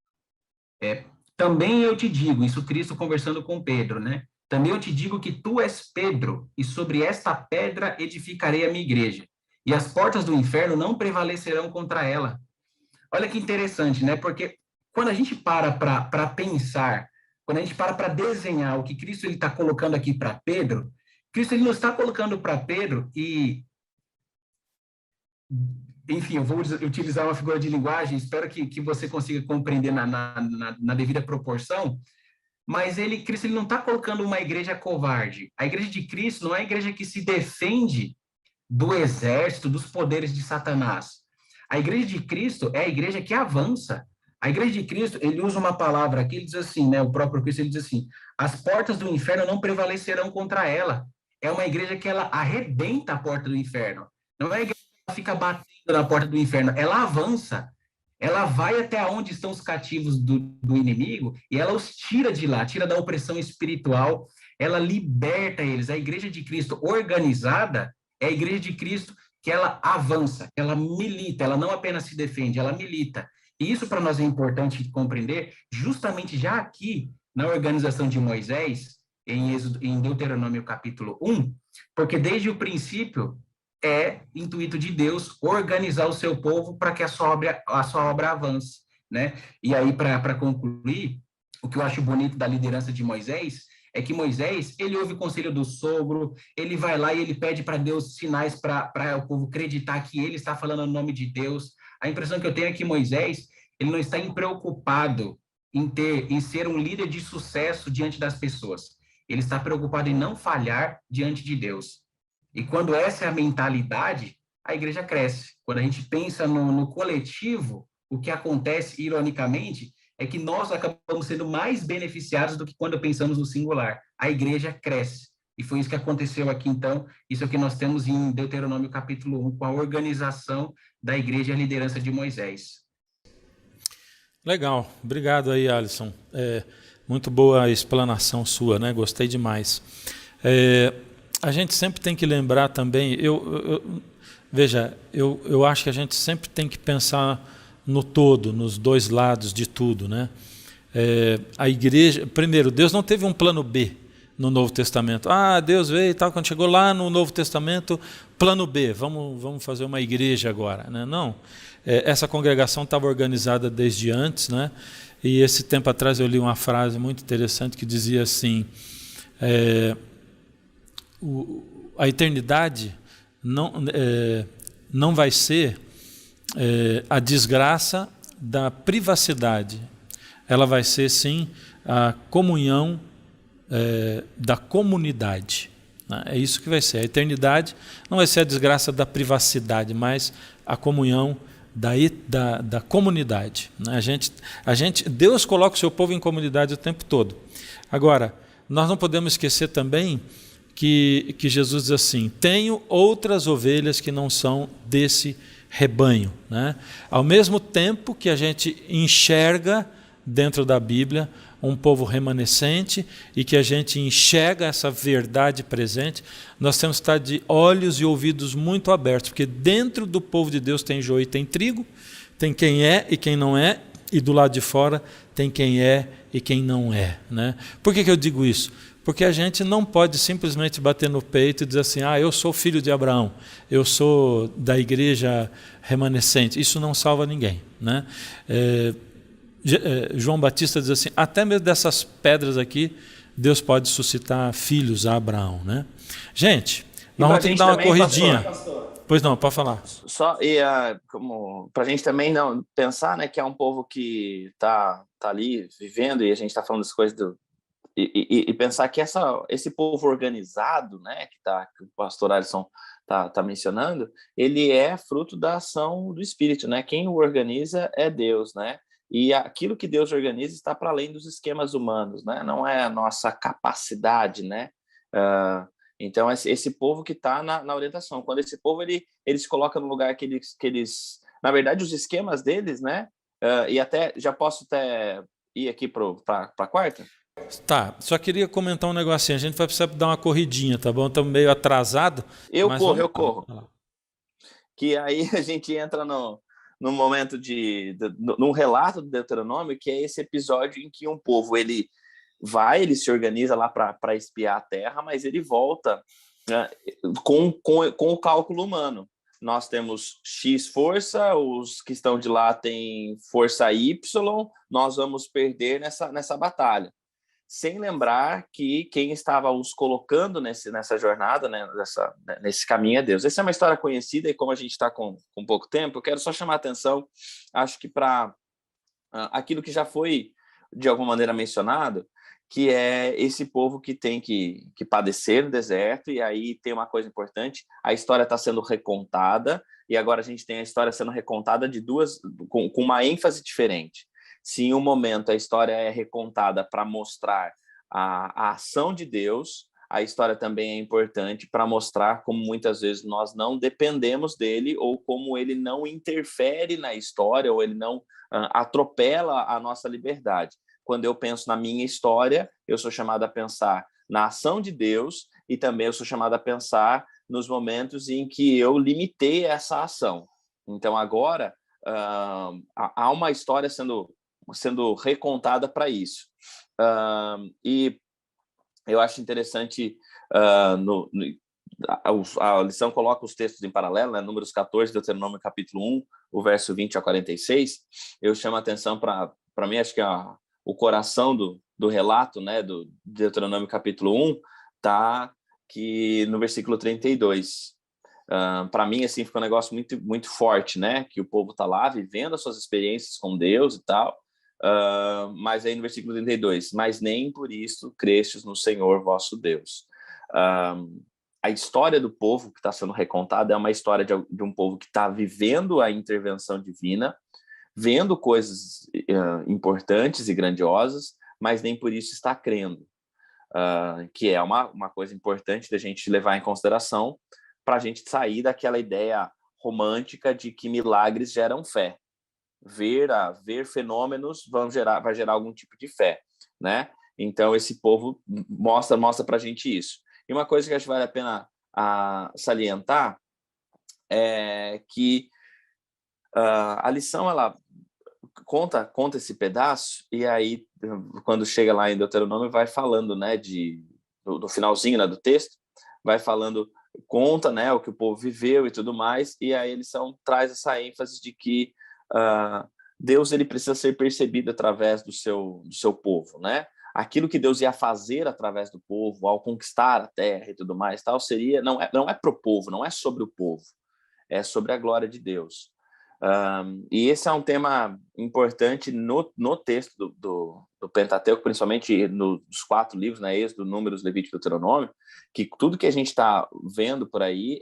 também eu te digo, isso Cristo conversando com Pedro, né? Também eu te digo que tu és Pedro, e sobre esta pedra edificarei a minha igreja, e as portas do inferno não prevalecerão contra ela. Olha que interessante, né? Porque quando a gente para pensar, quando a gente para desenhar o que Cristo está colocando aqui para Pedro, Cristo ele não está colocando para Pedro e... Enfim, eu vou utilizar uma figura de linguagem, espero que você consiga compreender na devida proporção, mas Cristo ele não está colocando uma igreja covarde. A igreja de Cristo não é a igreja que se defende do exército, dos poderes de Satanás. A igreja de Cristo é a igreja que avança. A igreja de Cristo, ele usa uma palavra aqui, ele diz assim, né? O próprio Cristo, ele diz assim, as portas do inferno não prevalecerão contra ela. É uma igreja que ela arrebenta a porta do inferno. Não é a igreja que ela fica batendo na porta do inferno, ela avança. Ela vai até onde estão os cativos do inimigo e ela os tira de lá, tira da opressão espiritual, ela liberta eles. A igreja de Cristo organizada é a igreja de Cristo que ela avança, ela milita, ela não apenas se defende, ela milita. E isso para nós é importante compreender, justamente já aqui na organização de Moisés, em Deuteronômio capítulo 1, porque desde o princípio é intuito de Deus organizar o seu povo para que a sua obra avance, né? E aí, para concluir, o que eu acho bonito da liderança de Moisés é que Moisés, ele ouve o conselho do sogro, ele vai lá e ele pede para Deus sinais para o povo acreditar que ele está falando no nome de Deus. A impressão que eu tenho é que Moisés, ele não está preocupado em ser um líder de sucesso diante das pessoas. Ele está preocupado em não falhar diante de Deus. E quando essa é a mentalidade, a igreja cresce. Quando a gente pensa no coletivo, o que acontece, ironicamente, é que nós acabamos sendo mais beneficiados do que quando pensamos no singular. A igreja cresce. E foi isso que aconteceu aqui, então. Isso é o que nós temos em Deuteronômio capítulo 1, com a organização da igreja e a liderança de Moisés. Legal. Obrigado aí, Alisson. Muito boa a explanação sua, né? Gostei demais. A gente sempre tem que lembrar também, veja, eu acho que a gente sempre tem que pensar no todo, nos dois lados de tudo, né? A igreja, primeiro, Deus não teve um plano B no Novo Testamento. Deus veio e tal, quando chegou lá no Novo Testamento, plano B, vamos fazer uma igreja agora, né? Não, essa congregação estava organizada desde antes, né? E esse tempo atrás eu li uma frase muito interessante que dizia assim, a eternidade não vai ser a desgraça da privacidade, ela vai ser sim a comunhão da comunidade, né? É isso que vai ser. A eternidade não vai ser a desgraça da privacidade, mas a comunhão da comunidade, né? Deus coloca o seu povo em comunidade o tempo todo. Agora, nós não podemos esquecer também que Jesus diz assim, tenho outras ovelhas que não são desse rebanho, né? Ao mesmo tempo que a gente enxerga dentro da Bíblia um povo remanescente e que a gente enxerga essa verdade presente, nós temos que estar de olhos e ouvidos muito abertos, porque dentro do povo de Deus tem joio e tem trigo, tem quem é e quem não é, e do lado de fora tem quem é e quem não é, né? Por que eu digo isso? Porque a gente não pode simplesmente bater no peito e dizer assim, eu sou filho de Abraão, eu sou da igreja remanescente. Isso não salva ninguém, né? João Batista diz assim, até mesmo dessas pedras aqui, Deus pode suscitar filhos a Abraão, né? Gente, nós vamos ter que dar uma corridinha. Pastor. Pois não, pode falar. Só, como para a gente também não pensar, né, que é um povo que tá ali vivendo, e a gente está falando das coisas e pensar que esse povo organizado, né, que o pastor Alisson tá mencionando, ele é fruto da ação do Espírito, né? Quem o organiza é Deus, né? E aquilo que Deus organiza está para além dos esquemas humanos, né? Não é a nossa capacidade, né? Então, esse povo que está na orientação, quando esse povo ele se coloca no lugar que eles na verdade, os esquemas deles, né? E até já posso até ir aqui para a quarta? Tá, só queria comentar um negocinho. A gente vai precisar dar uma corridinha, tá bom? Estamos meio atrasado. Eu corro. Que aí a gente entra no momento num relato do Deuteronômio, que é esse episódio em que um povo ele se organiza lá para espiar a terra, mas ele volta, né, com o cálculo humano. Nós temos X força, os que estão de lá têm força Y, nós vamos perder nessa batalha. Sem lembrar que quem estava os colocando nessa jornada, né, nesse caminho é Deus. Essa é uma história conhecida e como a gente está com pouco tempo, eu quero só chamar a atenção, acho que para aquilo que já foi de alguma maneira mencionado, que é esse povo que tem que padecer no deserto, e aí tem uma coisa importante, a história está sendo recontada, e agora a gente tem a história sendo recontada com uma ênfase diferente. Se em um momento a história é recontada para mostrar a ação de Deus, a história também é importante para mostrar como muitas vezes nós não dependemos dele, ou como ele não interfere na história, ou ele não atropela a nossa liberdade. Quando eu penso na minha história, eu sou chamado a pensar na ação de Deus e também eu sou chamado a pensar nos momentos em que eu limitei essa ação. Então, agora, há uma história sendo recontada para isso. E eu acho interessante, a lição coloca os textos em paralelo, né? Números 14, Deuteronômio capítulo 1, o verso 20 a 46. Eu chamo a atenção para mim, acho que o coração do relato, né, do Deuteronômio capítulo 1, tá que no versículo 32. Para mim, assim, fica um negócio muito, muito forte, né, que o povo está lá vivendo as suas experiências com Deus e tal, mas aí no versículo 32, mas nem por isso crestes no Senhor vosso Deus. A história do povo que está sendo recontada é uma história de um povo que está vivendo a intervenção divina, vendo coisas importantes e grandiosas, mas nem por isso está crendo, que é uma coisa importante da gente levar em consideração para a gente sair daquela ideia romântica de que milagres geram fé. Ver fenômenos vai gerar algum tipo de fé, né? Então, esse povo mostra para a gente isso. E uma coisa que acho que vale a pena salientar é que a lição, ela conta esse pedaço, e aí, quando chega lá em Deuteronômio, vai falando, né, do finalzinho, né, do texto, vai falando, conta, né, o que o povo viveu e tudo mais, e aí a lição traz essa ênfase de que Deus ele precisa ser percebido através do seu povo, né? Aquilo que Deus ia fazer através do povo, ao conquistar a terra e tudo mais, tal, não é pro povo, não é sobre o povo, é sobre a glória de Deus. E esse é um tema importante no texto do Pentateuco, principalmente nos 4 livros, né, Êxodo, Números, Levítico e Deuteronômio, que tudo que a gente está vendo por aí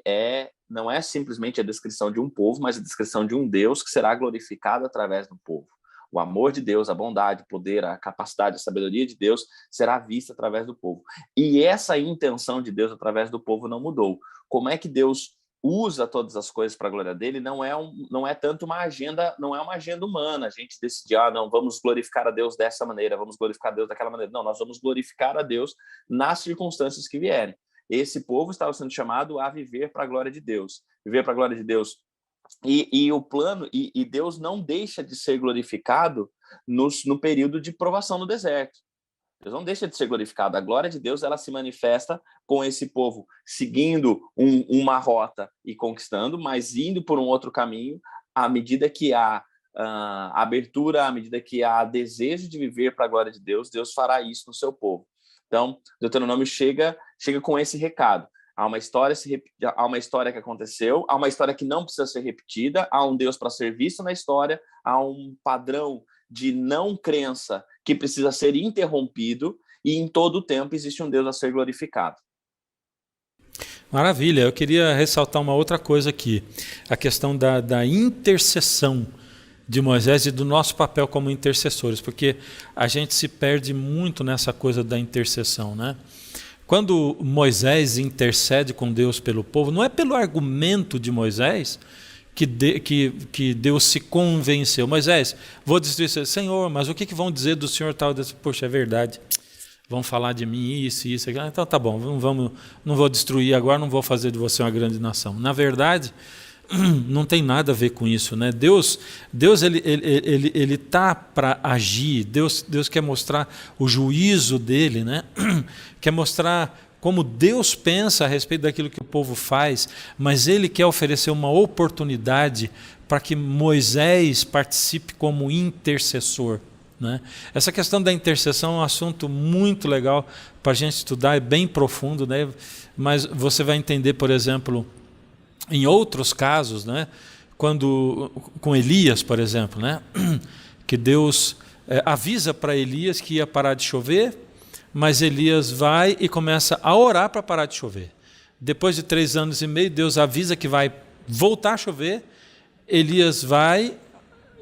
não é simplesmente a descrição de um povo, mas a descrição de um Deus que será glorificado através do povo. O amor de Deus, a bondade, o poder, a capacidade, a sabedoria de Deus será vista através do povo. E essa intenção de Deus através do povo não mudou. Como é que Deus usa todas as coisas para a glória dele? Não é tanto uma agenda, não é uma agenda humana. A gente decidir, não, vamos glorificar a Deus dessa maneira, vamos glorificar a Deus daquela maneira. Não, nós vamos glorificar a Deus nas circunstâncias que vierem. Esse povo estava sendo chamado a viver para a glória de Deus. Viver para a glória de Deus. E o plano, e Deus não deixa de ser glorificado no período de provação no deserto. Deus não deixa de ser glorificado. A glória de Deus, ela se manifesta com esse povo seguindo uma rota e conquistando, mas indo por um outro caminho, à medida que há abertura, à medida que há desejo de viver para a glória de Deus, Deus fará isso no seu povo. Então, Deuteronômio chega com esse recado. Há uma história que aconteceu, há uma história que não precisa ser repetida, há um Deus para ser visto na história, há um padrão de não crença que precisa ser interrompido, e em todo o tempo existe um Deus a ser glorificado. Maravilha, eu queria ressaltar uma outra coisa aqui, a questão da intercessão de Moisés e do nosso papel como intercessores, porque a gente se perde muito nessa coisa da intercessão, né? Quando Moisés intercede com Deus pelo povo, não é pelo argumento de Moisés que Deus se convenceu. Moisés, vou destruir, Senhor, mas o que vão dizer do Senhor tal? Poxa, é verdade, vão falar de mim isso, aquilo. Então tá bom, não vou destruir agora, não vou fazer de você uma grande nação. Na verdade, não tem nada a ver com isso, né? Deus ele tá para agir. Deus quer mostrar o juízo dele, né? Quer mostrar como Deus pensa a respeito daquilo que o povo faz, mas ele quer oferecer uma oportunidade para que Moisés participe como intercessor, né? Essa questão da intercessão é um assunto muito legal para a gente estudar, é bem profundo, né? Mas você vai entender, por exemplo, em outros casos, né? Com Elias, por exemplo, né? Que Deus avisa para Elias que ia parar de chover, mas Elias vai e começa a orar para parar de chover. Depois de 3 anos e meio, Deus avisa que vai voltar a chover, Elias vai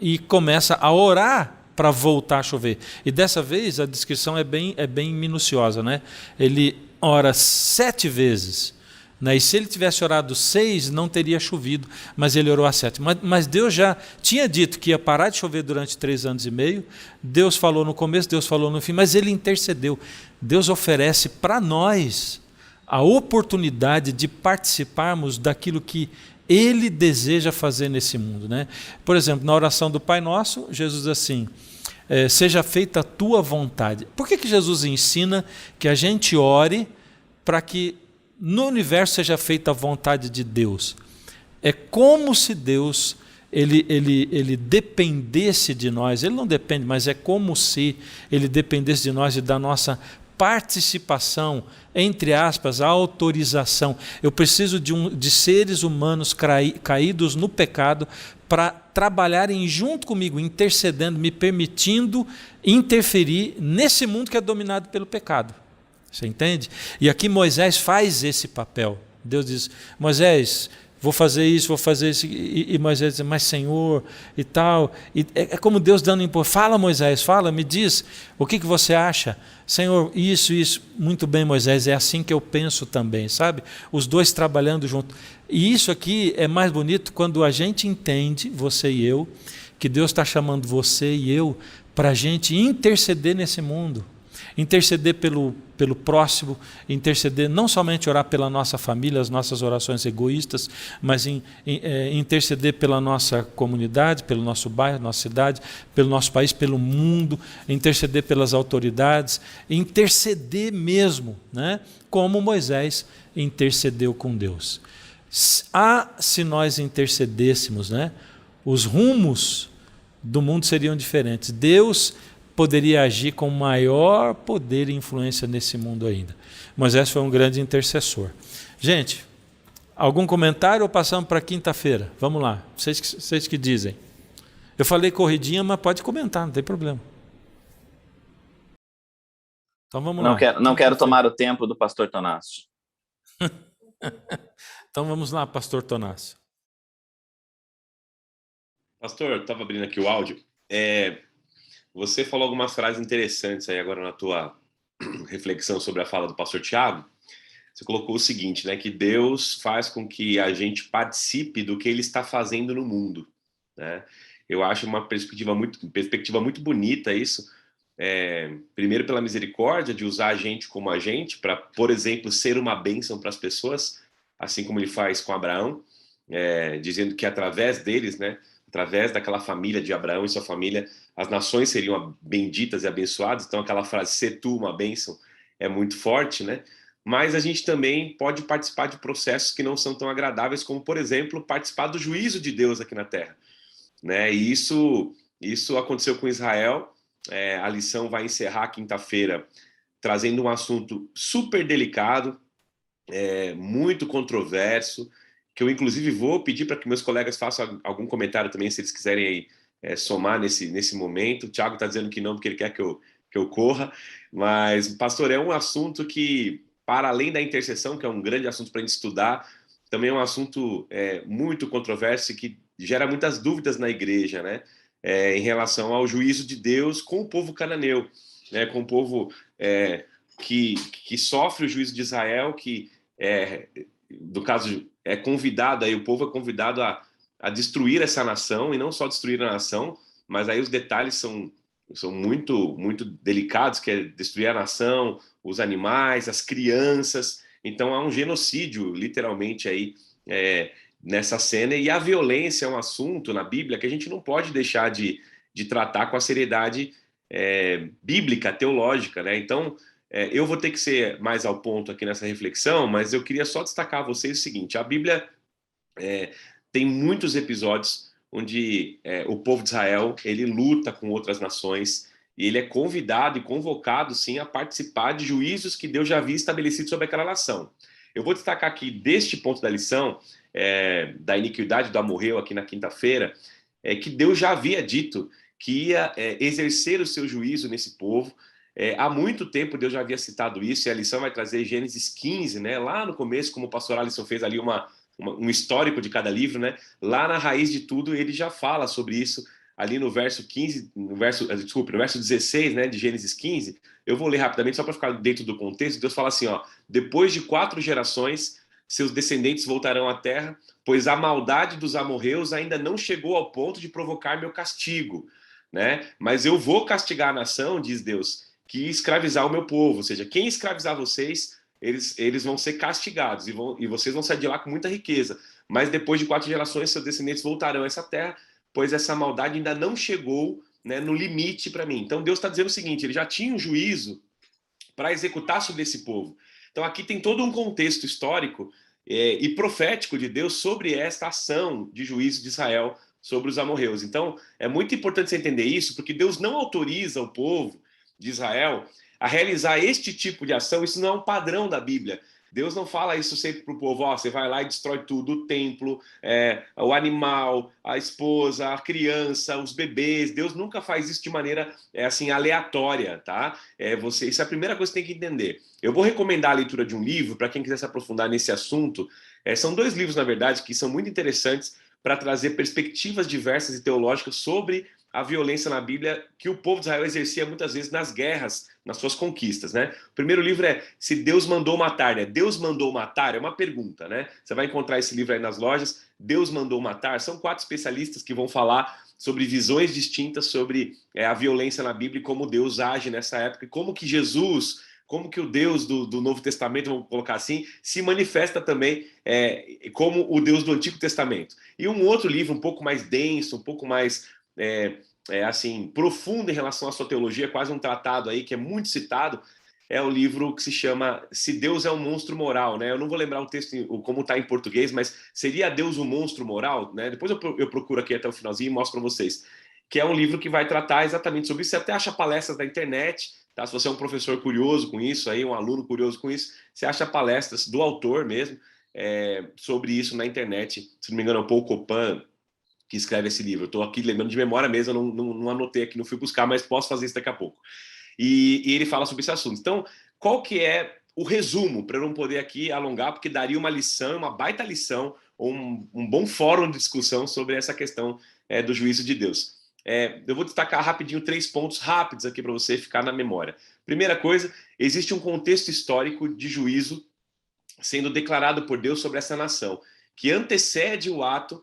e começa a orar para voltar a chover. E dessa vez a descrição é bem minuciosa, né? Ele ora 7 vezes. E se ele tivesse orado 6, não teria chovido, mas ele orou a 7. Mas Deus já tinha dito que ia parar de chover durante 3 anos e meio. Deus falou no começo, Deus falou no fim, mas ele intercedeu. Deus oferece para nós a oportunidade de participarmos daquilo que ele deseja fazer nesse mundo, né? Por exemplo, na oração do Pai Nosso, Jesus diz assim: seja feita a tua vontade. Por que Jesus ensina que a gente ore para que no universo seja feita a vontade de Deus? É como se Deus ele dependesse de nós. Ele não depende, mas é como se ele dependesse de nós e da nossa participação, entre aspas, a autorização. Eu preciso de seres humanos caídos no pecado para trabalharem junto comigo, intercedendo, me permitindo interferir nesse mundo que é dominado pelo pecado. Você entende? E aqui Moisés faz esse papel. Deus diz: Moisés, vou fazer isso, e Moisés diz: mas Senhor, e tal. E é como Deus dando impor. Fala, Moisés, fala, me diz, o que você acha? Senhor, isso, muito bem, Moisés, é assim que eu penso também, sabe? Os dois trabalhando junto. E isso aqui é mais bonito quando a gente entende, você e eu, que Deus está chamando você e eu para a gente interceder nesse mundo. Interceder pelo próximo, interceder, não somente orar pela nossa família, as nossas orações egoístas, mas interceder pela nossa comunidade, pelo nosso bairro, nossa cidade, pelo nosso país, pelo mundo, interceder pelas autoridades, interceder mesmo, né? Como Moisés intercedeu com Deus. Se nós intercedêssemos, né, os rumos do mundo seriam diferentes. Deus poderia agir com maior poder e influência nesse mundo ainda. Moisés foi um grande intercessor. Gente, algum comentário ou passamos para quinta-feira? Vamos lá, vocês que dizem. Eu falei corridinha, mas pode comentar, não tem problema. Então vamos lá. Não quero tomar o tempo do pastor Tonácio. Então vamos lá, pastor Tonácio. Pastor, eu estava abrindo aqui o áudio. Você falou algumas frases interessantes aí agora na tua reflexão sobre a fala do pastor Tiago. Você colocou o seguinte, né, que Deus faz com que a gente participe do que ele está fazendo no mundo, né? Eu acho uma perspectiva muito bonita isso. Primeiro pela misericórdia de usar a gente como agente para, por exemplo, ser uma bênção para as pessoas, assim como ele faz com Abraão, dizendo que através deles, né, através daquela família de Abraão e sua família, as nações seriam benditas e abençoadas. Então aquela frase, ser tu uma bênção, é muito forte, né? Mas a gente também pode participar de processos que não são tão agradáveis, como, por exemplo, participar do juízo de Deus aqui na Terra, né? E isso aconteceu com Israel. A lição vai encerrar quinta-feira trazendo um assunto super delicado, muito controverso, que eu inclusive vou pedir para que meus colegas façam algum comentário também, se eles quiserem somar nesse momento. O Thiago está dizendo que não, porque ele quer que eu corra, mas, pastor, é um assunto que, para além da intercessão, que é um grande assunto para a gente estudar, também é um assunto muito controverso e que gera muitas dúvidas na igreja, né? em relação ao juízo de Deus com o povo cananeu, né, com o povo que sofre o juízo de Israel, que, no caso, é convidado, aí o povo é convidado a destruir essa nação, e não só destruir a nação, mas aí os detalhes são muito, muito delicados, que é destruir a nação, os animais, as crianças. Então há um genocídio, literalmente, aí nessa cena, e a violência é um assunto na Bíblia que a gente não pode deixar de tratar com a seriedade bíblica, teológica, né? Então, eu vou ter que ser mais ao ponto aqui nessa reflexão, mas eu queria só destacar a vocês o seguinte: a Bíblia tem muitos episódios onde o povo de Israel, ele luta com outras nações, e ele é convidado e convocado, sim, a participar de juízos que Deus já havia estabelecido sobre aquela nação. Eu vou destacar aqui, deste ponto da lição, da iniquidade do amorreu, aqui na quinta-feira, que Deus já havia dito que ia exercer o seu juízo nesse povo. Há muito tempo Deus já havia citado isso, e a lição vai trazer Gênesis 15, né, lá no começo, como o pastor Alisson fez ali um histórico de cada livro, né? Lá na raiz de tudo ele já fala sobre isso, ali no verso 15, no verso 16, né, de Gênesis 15. Eu vou ler rapidamente só para ficar dentro do contexto. Deus fala assim, ó: depois de 4 gerações, seus descendentes voltarão à terra, pois a maldade dos amorreus ainda não chegou ao ponto de provocar meu castigo, né? Mas eu vou castigar a nação, diz Deus, que escravizar o meu povo, ou seja, quem escravizar vocês, eles vão ser castigados, e vocês vão sair de lá com muita riqueza. Mas depois de 4 gerações, seus descendentes voltarão a essa terra, pois essa maldade ainda não chegou, né, no limite para mim. Então Deus está dizendo o seguinte: ele já tinha um juízo para executar sobre esse povo. Então aqui tem todo um contexto histórico e profético de Deus sobre esta ação de juízo de Israel sobre os amorreus. Então é muito importante você entender isso, porque Deus não autoriza o povo de Israel a realizar este tipo de ação. Isso não é um padrão da Bíblia. Deus não fala isso sempre para o povo: ó, você vai lá e destrói tudo, o templo, o animal, a esposa, a criança, os bebês. Deus nunca faz isso de maneira assim aleatória, tá? Isso é a primeira coisa que você tem que entender. Eu vou recomendar a leitura de um livro para quem quiser se aprofundar nesse assunto. São 2 livros, na verdade, que são muito interessantes para trazer perspectivas diversas e teológicas sobre a violência na Bíblia que o povo de Israel exercia muitas vezes nas guerras, nas suas conquistas, né? O primeiro livro é Se Deus Mandou Matar, né? Deus mandou matar? É uma pergunta, né? Você vai encontrar esse livro aí nas lojas. Deus Mandou Matar? São 4 especialistas que vão falar sobre visões distintas sobre a violência na Bíblia e como Deus age nessa época, e como que Jesus, como que o Deus do Novo Testamento, vamos colocar assim, se manifesta também como o Deus do Antigo Testamento. E um outro livro um pouco mais denso, um pouco mais assim, profundo em relação à sua teologia, quase um tratado aí que é muito citado, é o livro que se chama Se Deus é um Monstro Moral, né? Eu não vou lembrar o texto como está em português, mas seria Deus um monstro moral, né? Depois eu procuro aqui até o finalzinho e mostro para vocês, que é um livro que vai tratar exatamente sobre isso. Você até acha palestras na internet, tá? Se você é um professor curioso com isso, aí, um aluno curioso com isso, você acha palestras do autor mesmo sobre isso na internet. Se não me engano, é o Paul Copan que escreve esse livro. Eu estou aqui lembrando de memória mesmo, eu não anotei aqui, não fui buscar, mas posso fazer isso daqui a pouco. E ele fala sobre esse assunto. Então, qual que é o resumo, para eu não poder aqui alongar, porque daria uma lição, uma baita lição, ou um bom fórum de discussão sobre essa questão do juízo de Deus. Eu vou destacar rapidinho 3 pontos rápidos aqui para você ficar na memória. Primeira coisa, existe um contexto histórico de juízo sendo declarado por Deus sobre essa nação, que antecede o ato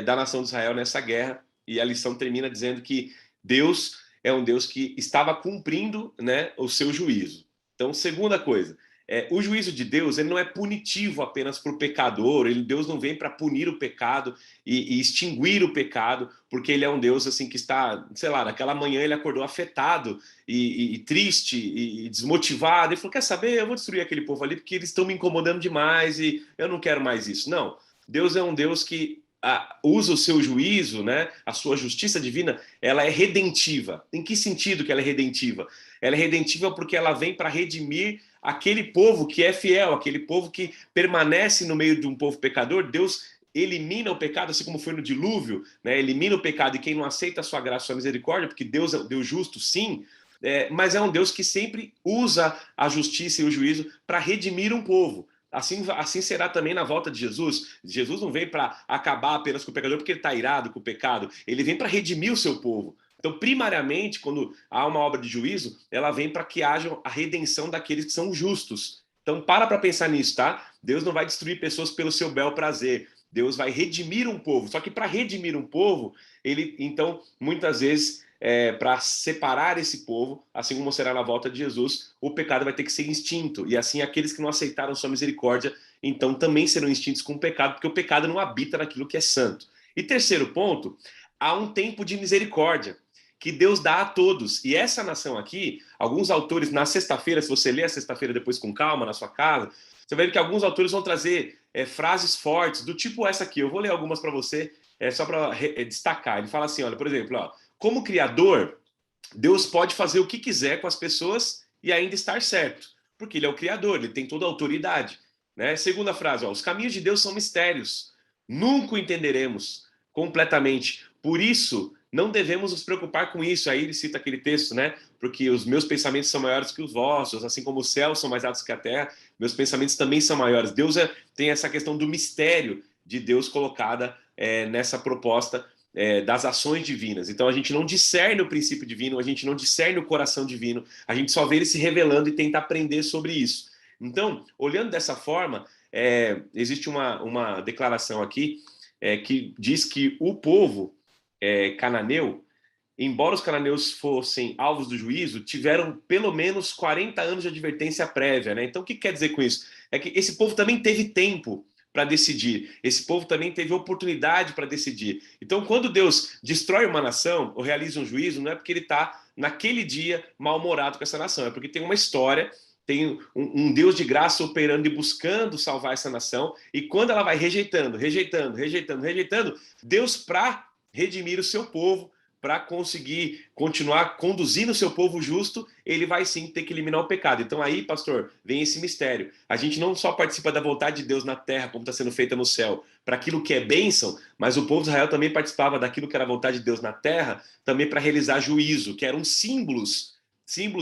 da nação de Israel nessa guerra, e a lição termina dizendo que Deus é um Deus que estava cumprindo, né, o seu juízo. Então, segunda coisa, o juízo de Deus, ele não é punitivo apenas para o pecador. Deus não vem para punir o pecado e extinguir o pecado, porque ele é um Deus assim que está, sei lá, naquela manhã ele acordou afetado e triste e desmotivado, e falou: quer saber, eu vou destruir aquele povo ali porque eles estão me incomodando demais e eu não quero mais isso. Não, Deus é um Deus que usa o seu juízo, né, a sua justiça divina, ela é redentiva. Em que sentido que ela é redentiva? Ela é redentiva porque ela vem para redimir aquele povo que é fiel, aquele povo que permanece no meio de um povo pecador. Deus elimina o pecado, assim como foi no dilúvio, né, elimina o pecado, e quem não aceita a sua graça, a sua misericórdia, porque Deus é um Deus justo, sim, mas é um Deus que sempre usa a justiça e o juízo para redimir um povo. assim será também na volta de Jesus. Jesus não vem para acabar apenas com o pecador porque ele está irado com o pecado. Ele vem para redimir o seu povo. Então, primariamente, quando há uma obra de juízo, ela vem para que haja a redenção daqueles que são justos. Então, para pensar nisso, tá? Deus não vai destruir pessoas pelo seu bel prazer. Deus vai redimir um povo. Só que para redimir um povo, ele, então, muitas vezes, para separar esse povo, assim como será na volta de Jesus, o pecado vai ter que ser extinto. E assim, aqueles que não aceitaram sua misericórdia, então também serão extintos com o pecado, porque o pecado não habita naquilo que é santo. E terceiro ponto, há um tempo de misericórdia que Deus dá a todos. E essa nação aqui, alguns autores, na sexta-feira, se você ler a sexta-feira depois com calma na sua casa, você vai ver que alguns autores vão trazer frases fortes, do tipo essa aqui. Eu vou ler algumas para você, só para destacar. Ele fala assim, olha, por exemplo, ó, como criador, Deus pode fazer o que quiser com as pessoas e ainda estar certo, porque ele é o criador, ele tem toda a autoridade. Né? Segunda frase, ó, os caminhos de Deus são mistérios, nunca o entenderemos completamente. Por isso, não devemos nos preocupar com isso. Aí ele cita aquele texto, né? Porque os meus pensamentos são maiores que os vossos, assim como os céus são mais altos que a terra, meus pensamentos também são maiores. Deus tem essa questão do mistério de Deus colocada nessa proposta das ações divinas. Então a gente não discerne o princípio divino, a gente não discerne o coração divino, a gente só vê ele se revelando e tenta aprender sobre isso. Então, olhando dessa forma, existe uma declaração aqui que diz que o povo cananeu, embora os cananeus fossem alvos do juízo, tiveram pelo menos 40 anos de advertência prévia. Né? Então, o que quer dizer com isso? É que esse povo também teve tempo para decidir. Esse povo também teve oportunidade para decidir. Então, quando Deus destrói uma nação ou realiza um juízo, não é porque ele está, naquele dia, mal-humorado com essa nação. É porque tem uma história, tem um Deus de graça operando e buscando salvar essa nação. E quando ela vai rejeitando, Deus, para redimir o seu povo, para conseguir continuar conduzindo o seu povo justo, ele vai sim ter que eliminar o pecado. Então aí, pastor, vem esse mistério. A gente não só participa da vontade de Deus na terra, como está sendo feita no céu, para aquilo que é bênção, mas o povo de Israel também participava daquilo que era a vontade de Deus na terra, também para realizar juízo, que eram símbolos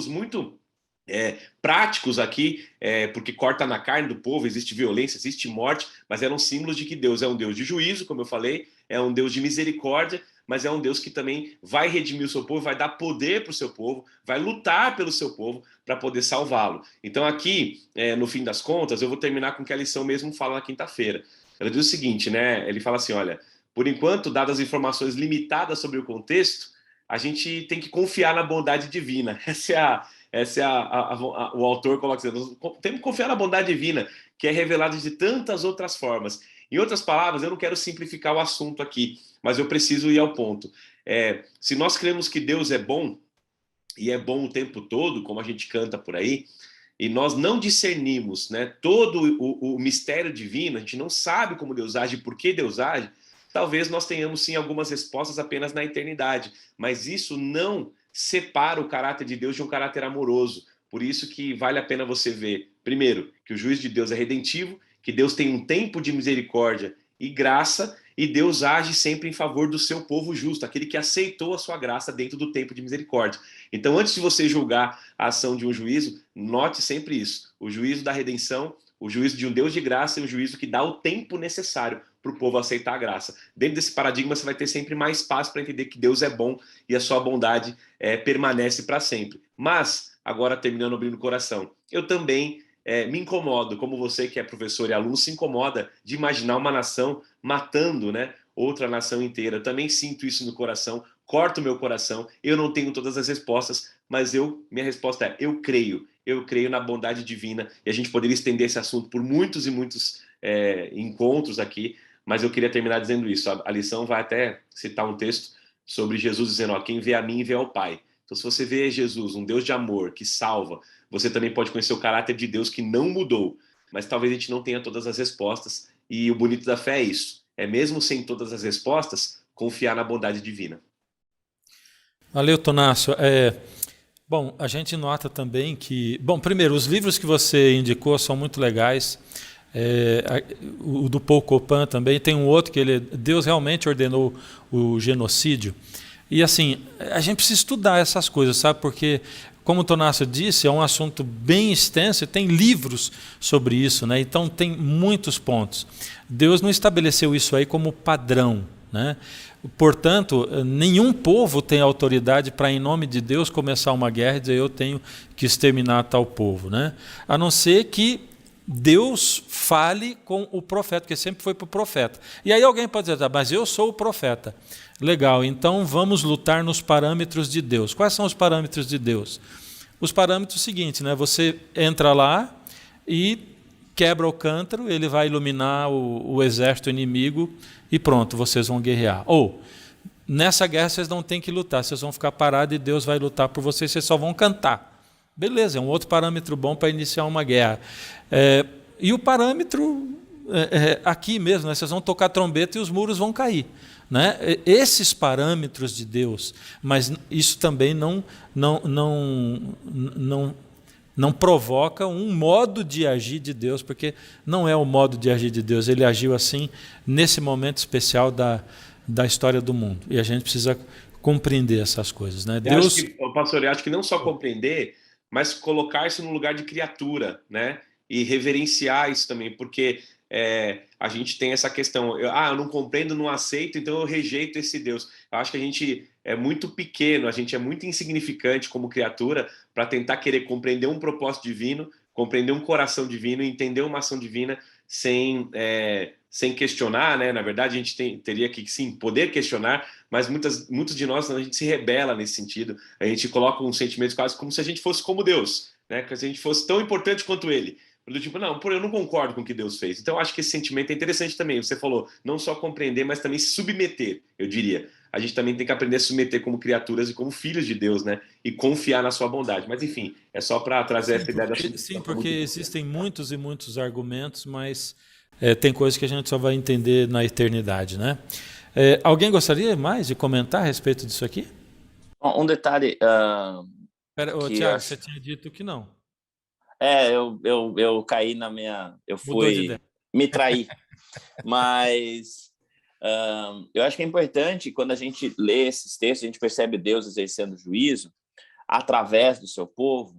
muito práticos aqui, porque corta na carne do povo, existe violência, existe morte, mas eram símbolos de que Deus é um Deus de juízo, como eu falei, é um Deus de misericórdia, mas é um Deus que também vai redimir o seu povo, vai dar poder para o seu povo, vai lutar pelo seu povo para poder salvá-lo. Então aqui, no fim das contas, eu vou terminar com o que a lição mesmo fala na quinta-feira. Ela diz o seguinte, né? Ele fala assim, olha, por enquanto, dadas as informações limitadas sobre o contexto, a gente tem que confiar na bondade divina. O autor coloca assim, temos que confiar na bondade divina, que é revelada de tantas outras formas. Em outras palavras, eu não quero simplificar o assunto aqui, mas eu preciso ir ao ponto. Se nós cremos que Deus é bom, e é bom o tempo todo, como a gente canta por aí, e nós não discernimos, né, todo o mistério divino, a gente não sabe como Deus age, por que Deus age, talvez nós tenhamos sim algumas respostas apenas na eternidade, mas isso não separa o caráter de Deus de um caráter amoroso. Por isso que vale a pena você ver, primeiro, que o juízo de Deus é redentivo, que Deus tem um tempo de misericórdia e graça, e Deus age sempre em favor do seu povo justo, aquele que aceitou a sua graça dentro do tempo de misericórdia. Então, antes de você julgar a ação de um juízo, note sempre isso. O juízo da redenção, o juízo de um Deus de graça e o juízo que dá o tempo necessário para o povo aceitar a graça. Dentro desse paradigma, você vai ter sempre mais paz para entender que Deus é bom e a sua bondade permanece para sempre. Mas, agora terminando abrindo o coração, eu também me incomodo, como você que é professor e aluno se incomoda de imaginar uma nação matando, né, outra nação inteira. Eu também sinto isso no coração, corta o meu coração. Eu não tenho todas as respostas, mas minha resposta é: eu creio na bondade divina. E a gente poderia estender esse assunto por muitos e muitos encontros aqui, mas eu queria terminar dizendo isso. A lição vai até citar um texto sobre Jesus dizendo, ó, quem vê a mim vê ao Pai. Então, se você vê Jesus, um Deus de amor que salva, você também pode conhecer o caráter de Deus que não mudou, mas talvez a gente não tenha todas as respostas, e o bonito da fé é isso, mesmo sem todas as respostas, confiar na bondade divina. Valeu, Tonácio. Bom, a gente nota também que... Bom, primeiro, os livros que você indicou são muito legais. O do Paul Copan também, tem um outro que Deus realmente ordenou o genocídio. E assim, a gente precisa estudar essas coisas, sabe? Porque como o Tonácio disse, é um assunto bem extenso e tem livros sobre isso, né? Então tem muitos pontos. Deus não estabeleceu isso aí como padrão, né? Portanto, nenhum povo tem autoridade para, em nome de Deus, começar uma guerra e dizer eu tenho que exterminar tal povo, né? A não ser que Deus fale com o profeta, porque sempre foi para o profeta. E aí alguém pode dizer, mas eu sou o profeta. Legal, então vamos lutar nos parâmetros de Deus. Quais são os parâmetros de Deus? Os parâmetros seguintes, né? Você entra lá e quebra o cântaro, ele vai iluminar o exército inimigo e pronto, vocês vão guerrear. Ou, nessa guerra vocês não têm que lutar, vocês vão ficar parados e Deus vai lutar por vocês, vocês só vão cantar. Beleza, é um outro parâmetro bom para iniciar uma guerra. E o parâmetro aqui mesmo, né? Vocês vão tocar trombeta e os muros vão cair. Né? Esses parâmetros de Deus, mas isso também não provoca um modo de agir de Deus, porque não é o modo de agir de Deus, ele agiu assim nesse momento especial da história do mundo, e a gente precisa compreender essas coisas. Né? Deus... Pastor, eu acho que não só compreender, mas colocar-se no lugar de criatura, né? E reverenciar isso também, porque a gente tem essa questão, eu não compreendo, não aceito, então eu rejeito esse Deus. Eu acho que a gente é muito pequeno, a gente é muito insignificante como criatura para tentar querer compreender um propósito divino, compreender um coração divino, entender uma ação divina sem questionar, né? Na verdade, a gente teria que, sim, poder questionar, mas muitos de nós, a gente se rebela nesse sentido, a gente coloca um sentimento quase como se a gente fosse como Deus, né? Que se a gente fosse tão importante quanto Ele. Do tipo, eu não concordo com o que Deus fez. Então, eu acho que esse sentimento é interessante também. Você falou, não só compreender, mas também se submeter, eu diria. A gente também tem que aprender a se submeter como criaturas e como filhos de Deus, né? E confiar na sua bondade. Mas, enfim, é só para trazer essa ideia da submissão. Sim, porque existem muitos e muitos argumentos, mas tem coisas que a gente só vai entender na eternidade, né? Alguém gostaria mais de comentar a respeito disso aqui? Um detalhe... Tiago, você tinha dito que não. Eu caí na minha... Eu fui me trair. Mas eu acho que é importante, quando a gente lê esses textos, a gente percebe Deus exercendo juízo através do seu povo,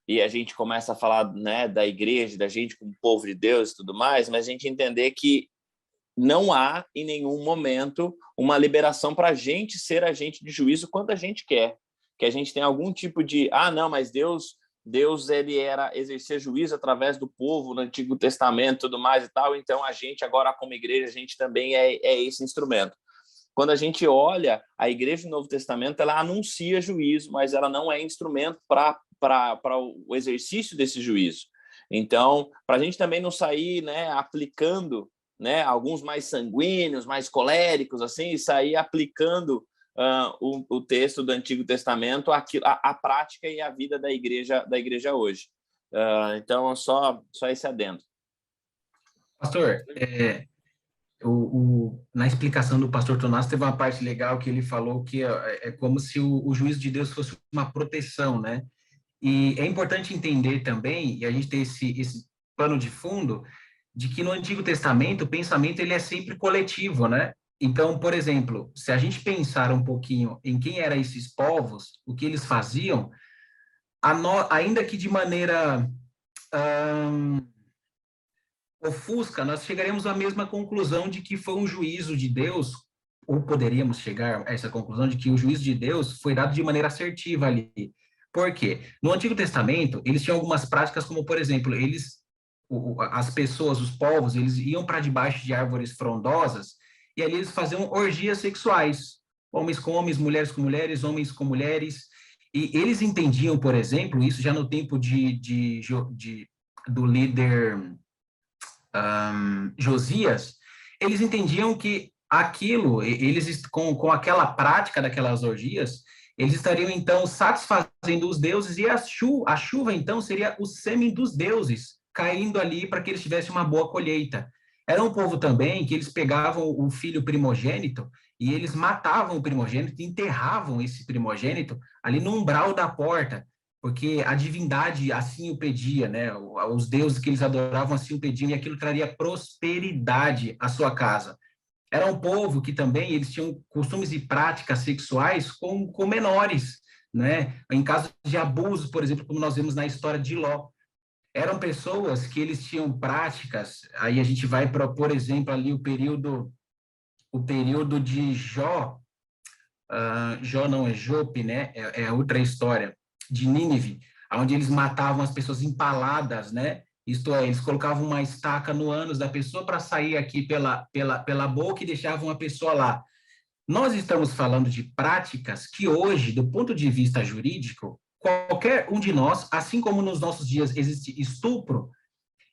e a gente começa a falar, né, da igreja, da gente como povo de Deus e tudo mais, mas a gente entender que não há, em nenhum momento, uma liberação para a gente ser agente de juízo quando a gente quer. Que a gente tem algum tipo de... não, mas Deus ele exercer juízo através do povo no Antigo Testamento e tudo mais e tal, então a gente agora como igreja, a gente também é esse instrumento. Quando a gente olha a igreja do Novo Testamento, ela anuncia juízo, mas ela não é instrumento para o exercício desse juízo. Então, para a gente também não sair, né, aplicando, né, alguns mais sanguíneos, mais coléricos, assim, e sair aplicando o texto do Antigo Testamento, a prática e a vida da igreja hoje. Então, só esse adendo. Pastor, na explicação do pastor Tonácio, teve uma parte legal que ele falou que é como se o juízo de Deus fosse uma proteção, né? E é importante entender também, e a gente ter esse pano de fundo, de que no Antigo Testamento o pensamento ele é sempre coletivo, né? Então, por exemplo, se a gente pensar um pouquinho em quem eram esses povos, o que eles faziam, ainda que de maneira ofusca, nós chegaremos à mesma conclusão de que foi um juízo de Deus, ou poderíamos chegar a essa conclusão de que o juízo de Deus foi dado de maneira assertiva ali. Por quê? No Antigo Testamento, eles tinham algumas práticas como, por exemplo, as pessoas, os povos, eles iam para debaixo de árvores frondosas e ali eles faziam orgias sexuais, homens com homens, mulheres com mulheres, homens com mulheres, e eles entendiam, por exemplo, isso já no tempo do líder Josias, eles entendiam que aquilo, eles com aquela prática daquelas orgias, eles estariam então satisfazendo os deuses, e a chuva então seria o sêmen dos deuses caindo ali para que eles tivessem uma boa colheita. Era um povo também que eles pegavam o filho primogênito e eles matavam o primogênito e enterravam esse primogênito ali no umbral da porta, porque a divindade assim o pedia, né? Os deuses que eles adoravam assim o pediam, e aquilo traria prosperidade à sua casa. Era um povo que também eles tinham costumes e práticas sexuais com menores, né? Em casos de abuso, por exemplo, como nós vemos na história de Ló. Eram pessoas que eles tinham práticas, aí a gente vai para, por exemplo, ali o período de Jó, Jó não é Jope, né? É outra história, de Nínive, onde eles matavam as pessoas empaladas, né? Isto é, eles colocavam uma estaca no ânus da pessoa para sair aqui pela boca e deixavam a pessoa lá. Nós estamos falando de práticas que hoje, do ponto de vista jurídico, qualquer um de nós, assim como nos nossos dias existe estupro,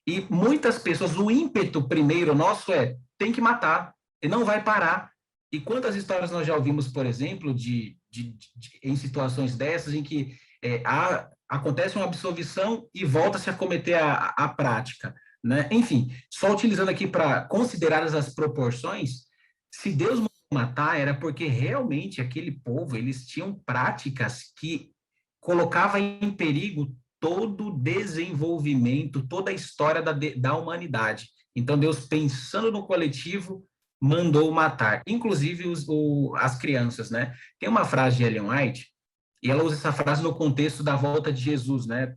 e muitas pessoas, o ímpeto primeiro nosso tem que matar, e não vai parar. E quantas histórias nós já ouvimos, por exemplo, em situações dessas, em que acontece uma absolvição e volta-se a cometer a prática, né? Enfim, só utilizando aqui para considerar as proporções, se Deus mandou matar, era porque realmente aquele povo, eles tinham práticas que colocavam em perigo todo o desenvolvimento, toda a história da humanidade. Então, Deus, pensando no coletivo, mandou matar, inclusive as crianças, né? Tem uma frase de Ellen White, e ela usa essa frase no contexto da volta de Jesus, né?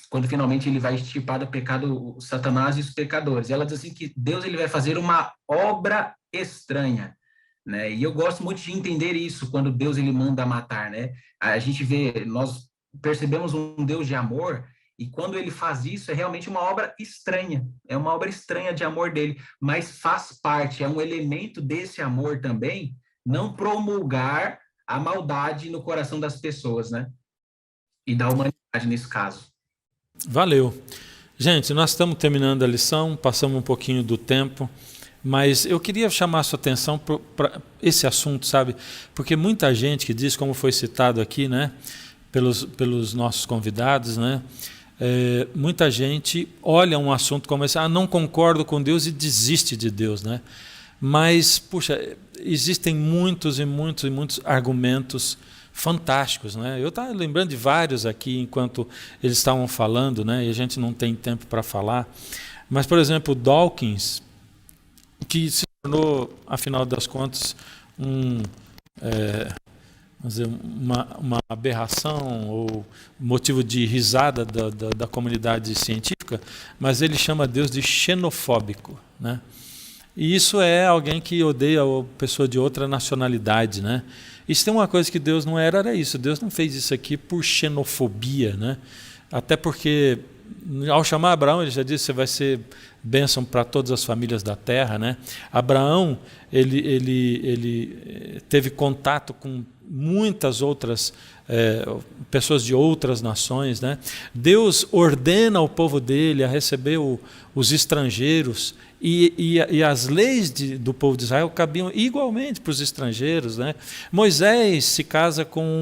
Quando finalmente ele vai extirpar do pecado o Satanás e os pecadores. Ela diz assim que Deus ele vai fazer uma obra estranha, né? E eu gosto muito de entender isso quando Deus ele manda matar, né? A gente vê, nós percebemos um Deus de amor, e quando ele faz isso, é realmente uma obra estranha, é uma obra estranha de amor dele, mas faz parte, é um elemento desse amor também, não promulgar a maldade no coração das pessoas, né? E da humanidade nesse caso. Valeu. Gente, nós estamos terminando a lição, passamos um pouquinho do tempo, mas eu queria chamar a sua atenção para esse assunto, sabe? Porque muita gente que diz, como foi citado aqui, né? Pelos nossos convidados, né? Muita gente olha um assunto como esse, não concordo com Deus e desiste de Deus, né? Mas, puxa, existem muitos e muitos e muitos argumentos fantásticos, né? Eu estava lembrando de vários aqui enquanto eles estavam falando, né? E a gente não tem tempo para falar. Mas, por exemplo, Dawkins, que se tornou, afinal das contas, vamos dizer, uma aberração ou motivo de risada da comunidade científica, mas ele chama Deus de xenofóbico, né? E isso é alguém que odeia a pessoa de outra nacionalidade, né? E se tem uma coisa que Deus não era isso. Deus não fez isso aqui por xenofobia, né? Até porque, ao chamar Abraão, ele já disse que você vai ser bênção para todas as famílias da terra, né? Abraão, ele teve contato com muitas outras pessoas de outras nações, né? Deus ordena ao povo dele a receber os estrangeiros, e as leis do povo de Israel cabiam igualmente para os estrangeiros, né? Moisés se casa com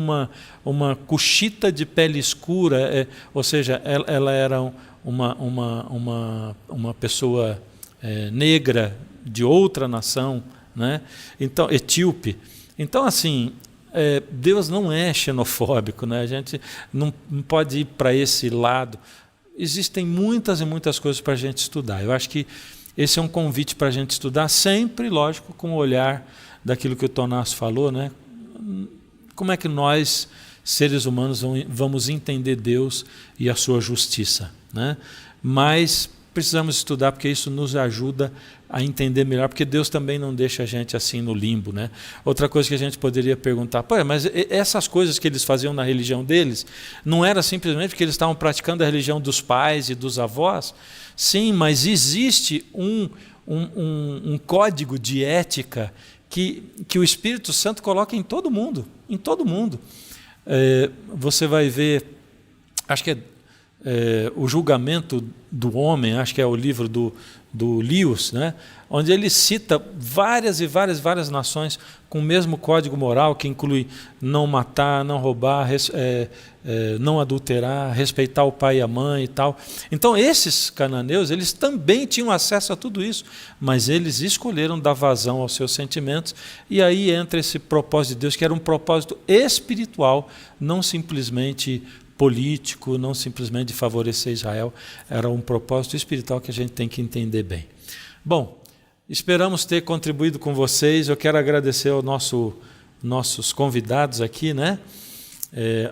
uma cuxita de pele escura, ou seja, ela era uma pessoa negra de outra nação, né? Então, etíope. Então, assim, Deus não é xenofóbico, né? A gente não pode ir para esse lado. Existem muitas e muitas coisas para a gente estudar. Eu acho que esse é um convite para a gente estudar, sempre, lógico, com o olhar daquilo que o Tonasso falou, né? Como é que nós, seres humanos, vamos entender Deus e a sua justiça, né? Mas precisamos estudar, porque isso nos ajuda a entender melhor, porque Deus também não deixa a gente assim no limbo, né? Outra coisa que a gente poderia perguntar, mas essas coisas que eles faziam na religião deles, não era simplesmente porque eles estavam praticando a religião dos pais e dos avós? Sim, mas existe um código de ética que o Espírito Santo coloca em todo mundo, em todo mundo. Você vai ver, acho que o julgamento do homem, acho que é o livro do Lewis, né? Onde ele cita várias nações com o mesmo código moral, que inclui não matar, não roubar, não adulterar, respeitar o pai e a mãe e tal. Então esses cananeus, eles também tinham acesso a tudo isso, mas eles escolheram dar vazão aos seus sentimentos, e aí entra esse propósito de Deus, que era um propósito espiritual, não simplesmente político, não simplesmente de favorecer Israel, era um propósito espiritual que a gente tem que entender bem. Bom, esperamos ter contribuído com vocês. Eu quero agradecer aos nossos convidados aqui, né?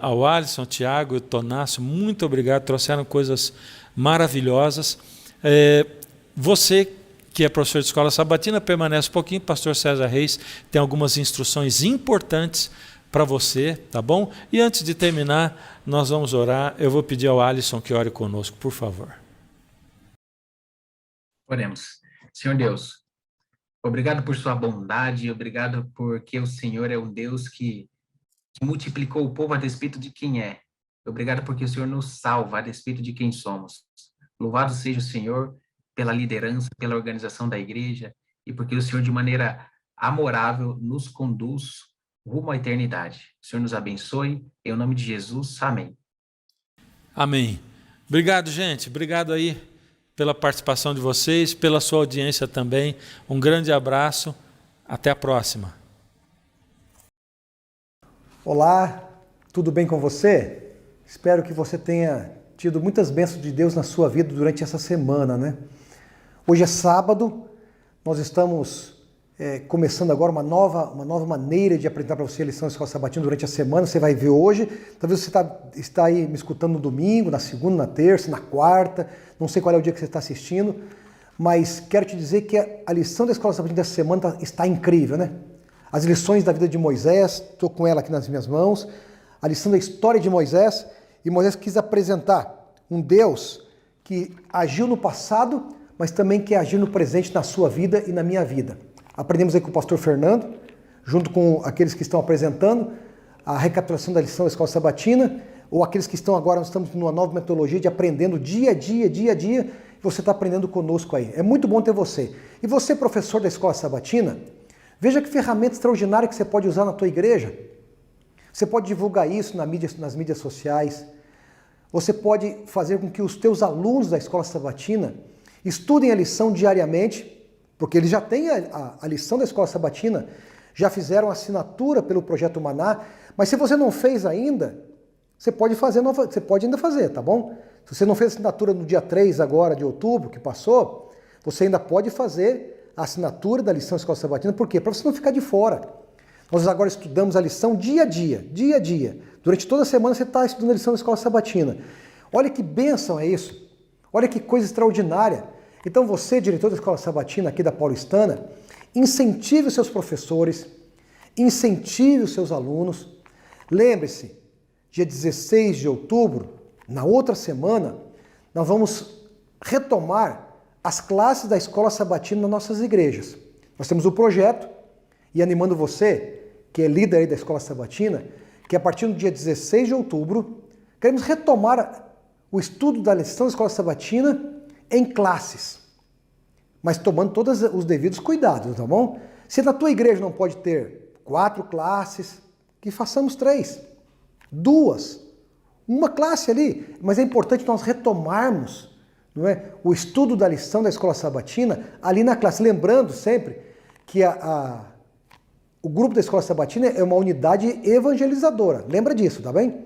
ao Alisson, ao Tiago e ao Tonácio, muito obrigado, trouxeram coisas maravilhosas. Você que é professor de escola sabatina, permanece um pouquinho, pastor César Reis tem algumas instruções importantes para você, tá bom? E antes de terminar, nós vamos orar. Eu vou pedir ao Alisson que ore conosco, por favor. Oremos. Senhor Deus, obrigado por sua bondade, obrigado porque o Senhor é um Deus que multiplicou o povo a despeito de quem é. Obrigado porque o Senhor nos salva a despeito de quem somos. Louvado seja o Senhor pela liderança, pela organização da igreja e porque o Senhor, de maneira amorável, nos conduz rumo à eternidade. O Senhor nos abençoe. Em nome de Jesus. Amém. Amém. Obrigado, gente. Obrigado aí pela participação de vocês, pela sua audiência também. Um grande abraço. Até a próxima. Olá, tudo bem com você? Espero que você tenha tido muitas bênçãos de Deus na sua vida durante essa semana, né? Hoje é sábado, nós estamos começando agora uma nova maneira de apresentar para você a lição da Escola Sabatina durante a semana. Você vai ver hoje, talvez você está aí me escutando no domingo, na segunda, na terça, na quarta, não sei qual é o dia que você está assistindo, mas quero te dizer que a lição da Escola Sabatina dessa semana está incrível, né? As lições da vida de Moisés, estou com ela aqui nas minhas mãos, a lição da história de Moisés, e Moisés quis apresentar um Deus que agiu no passado, mas também que agir no presente na sua vida e na minha vida. Aprendemos aí com o pastor Fernando, junto com aqueles que estão apresentando a recapitulação da lição da Escola Sabatina, ou aqueles que estão agora, nós estamos numa nova metodologia de aprendendo dia a dia, e você está aprendendo conosco aí. É muito bom ter você. E você, professor da Escola Sabatina, veja que ferramenta extraordinária que você pode usar na tua igreja. Você pode divulgar isso nas mídias sociais. Você pode fazer com que os teus alunos da Escola Sabatina estudem a lição diariamente, porque eles já têm a lição da Escola Sabatina, já fizeram assinatura pelo Projeto Maná, mas se você não fez ainda, você pode ainda fazer, tá bom? Se você não fez assinatura no dia 3 agora de outubro, que passou, você ainda pode fazer a assinatura da lição da Escola Sabatina. Por quê? Para você não ficar de fora. Nós agora estudamos a lição dia a dia. Durante toda a semana você está estudando a lição da Escola Sabatina. Olha que bênção é isso. Olha que coisa extraordinária. Então você, diretor da Escola Sabatina aqui da Paulistana, incentive os seus professores, incentive os seus alunos. Lembre-se, dia 16 de outubro, na outra semana, nós vamos retomar as classes da Escola Sabatina nas nossas igrejas. Nós temos o projeto, e animando você, que é líder aí da Escola Sabatina, que a partir do dia 16 de outubro, queremos retomar o estudo da lição da Escola Sabatina em classes, mas tomando todos os devidos cuidados, tá bom? Se na tua igreja não pode ter 4 classes, que façamos 3, 2, uma classe ali, mas é importante nós retomarmos, não é, o estudo da lição da Escola Sabatina ali na classe, lembrando sempre que o grupo da Escola Sabatina é uma unidade evangelizadora, lembra disso, tá bem?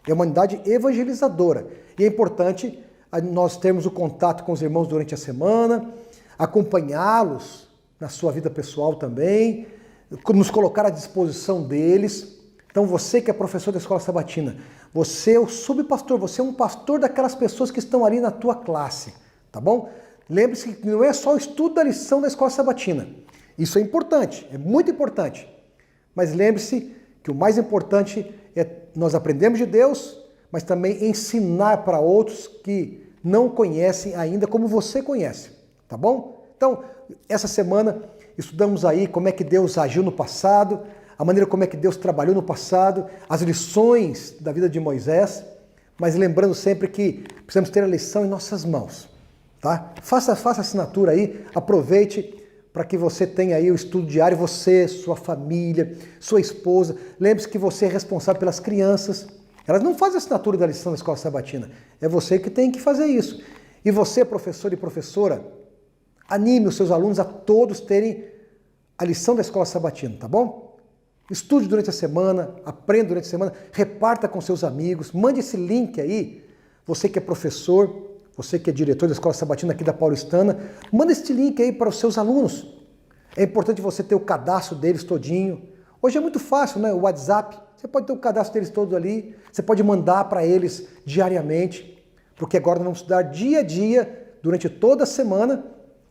É uma unidade evangelizadora, e é importante nós termos o contato com os irmãos durante a semana, acompanhá-los na sua vida pessoal também, nos colocar à disposição deles. Então você que é professor da Escola Sabatina, você é o subpastor, você é um pastor daquelas pessoas que estão ali na tua classe, tá bom? Lembre-se que não é só o estudo da lição da Escola Sabatina. Isso é importante, é muito importante. Mas lembre-se que o mais importante é nós aprendemos de Deus, mas também ensinar para outros que não conhecem ainda como você conhece, tá bom? Então, essa semana estudamos aí como é que Deus agiu no passado, a maneira como é que Deus trabalhou no passado, as lições da vida de Moisés, mas lembrando sempre que precisamos ter a lição em nossas mãos, tá? Faça assinatura aí, aproveite para que você tenha aí o estudo diário, você, sua família, sua esposa. Lembre-se que você é responsável pelas crianças. Elas não fazem assinatura da lição da Escola Sabatina. É você que tem que fazer isso. E você, professor e professora, anime os seus alunos a todos terem a lição da Escola Sabatina, tá bom? Estude durante a semana, aprenda durante a semana, reparta com seus amigos, mande esse link aí. Você que é professor, você que é diretor da Escola Sabatina aqui da Paulistana, manda esse link aí para os seus alunos. É importante você ter o cadastro deles todinho, Hoje é muito fácil, né? O WhatsApp, você pode ter o cadastro deles todos ali, você pode mandar para eles diariamente, porque agora nós vamos estudar dia a dia, durante toda a semana,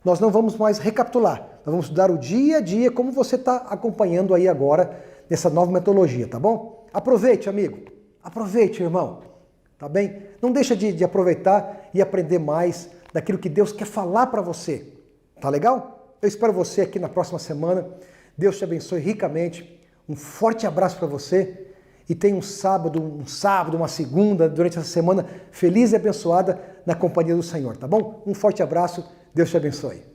nós não vamos mais recapitular, nós vamos estudar o dia a dia, como você está acompanhando aí agora, nessa nova metodologia, tá bom? Aproveite, amigo, aproveite, irmão, tá bem? Não deixa de aproveitar e aprender mais daquilo que Deus quer falar para você, tá legal? Eu espero você aqui na próxima semana, Deus te abençoe ricamente, um forte abraço para você e tenha um sábado, uma segunda, durante essa semana feliz e abençoada na companhia do Senhor, tá bom? Um forte abraço, Deus te abençoe.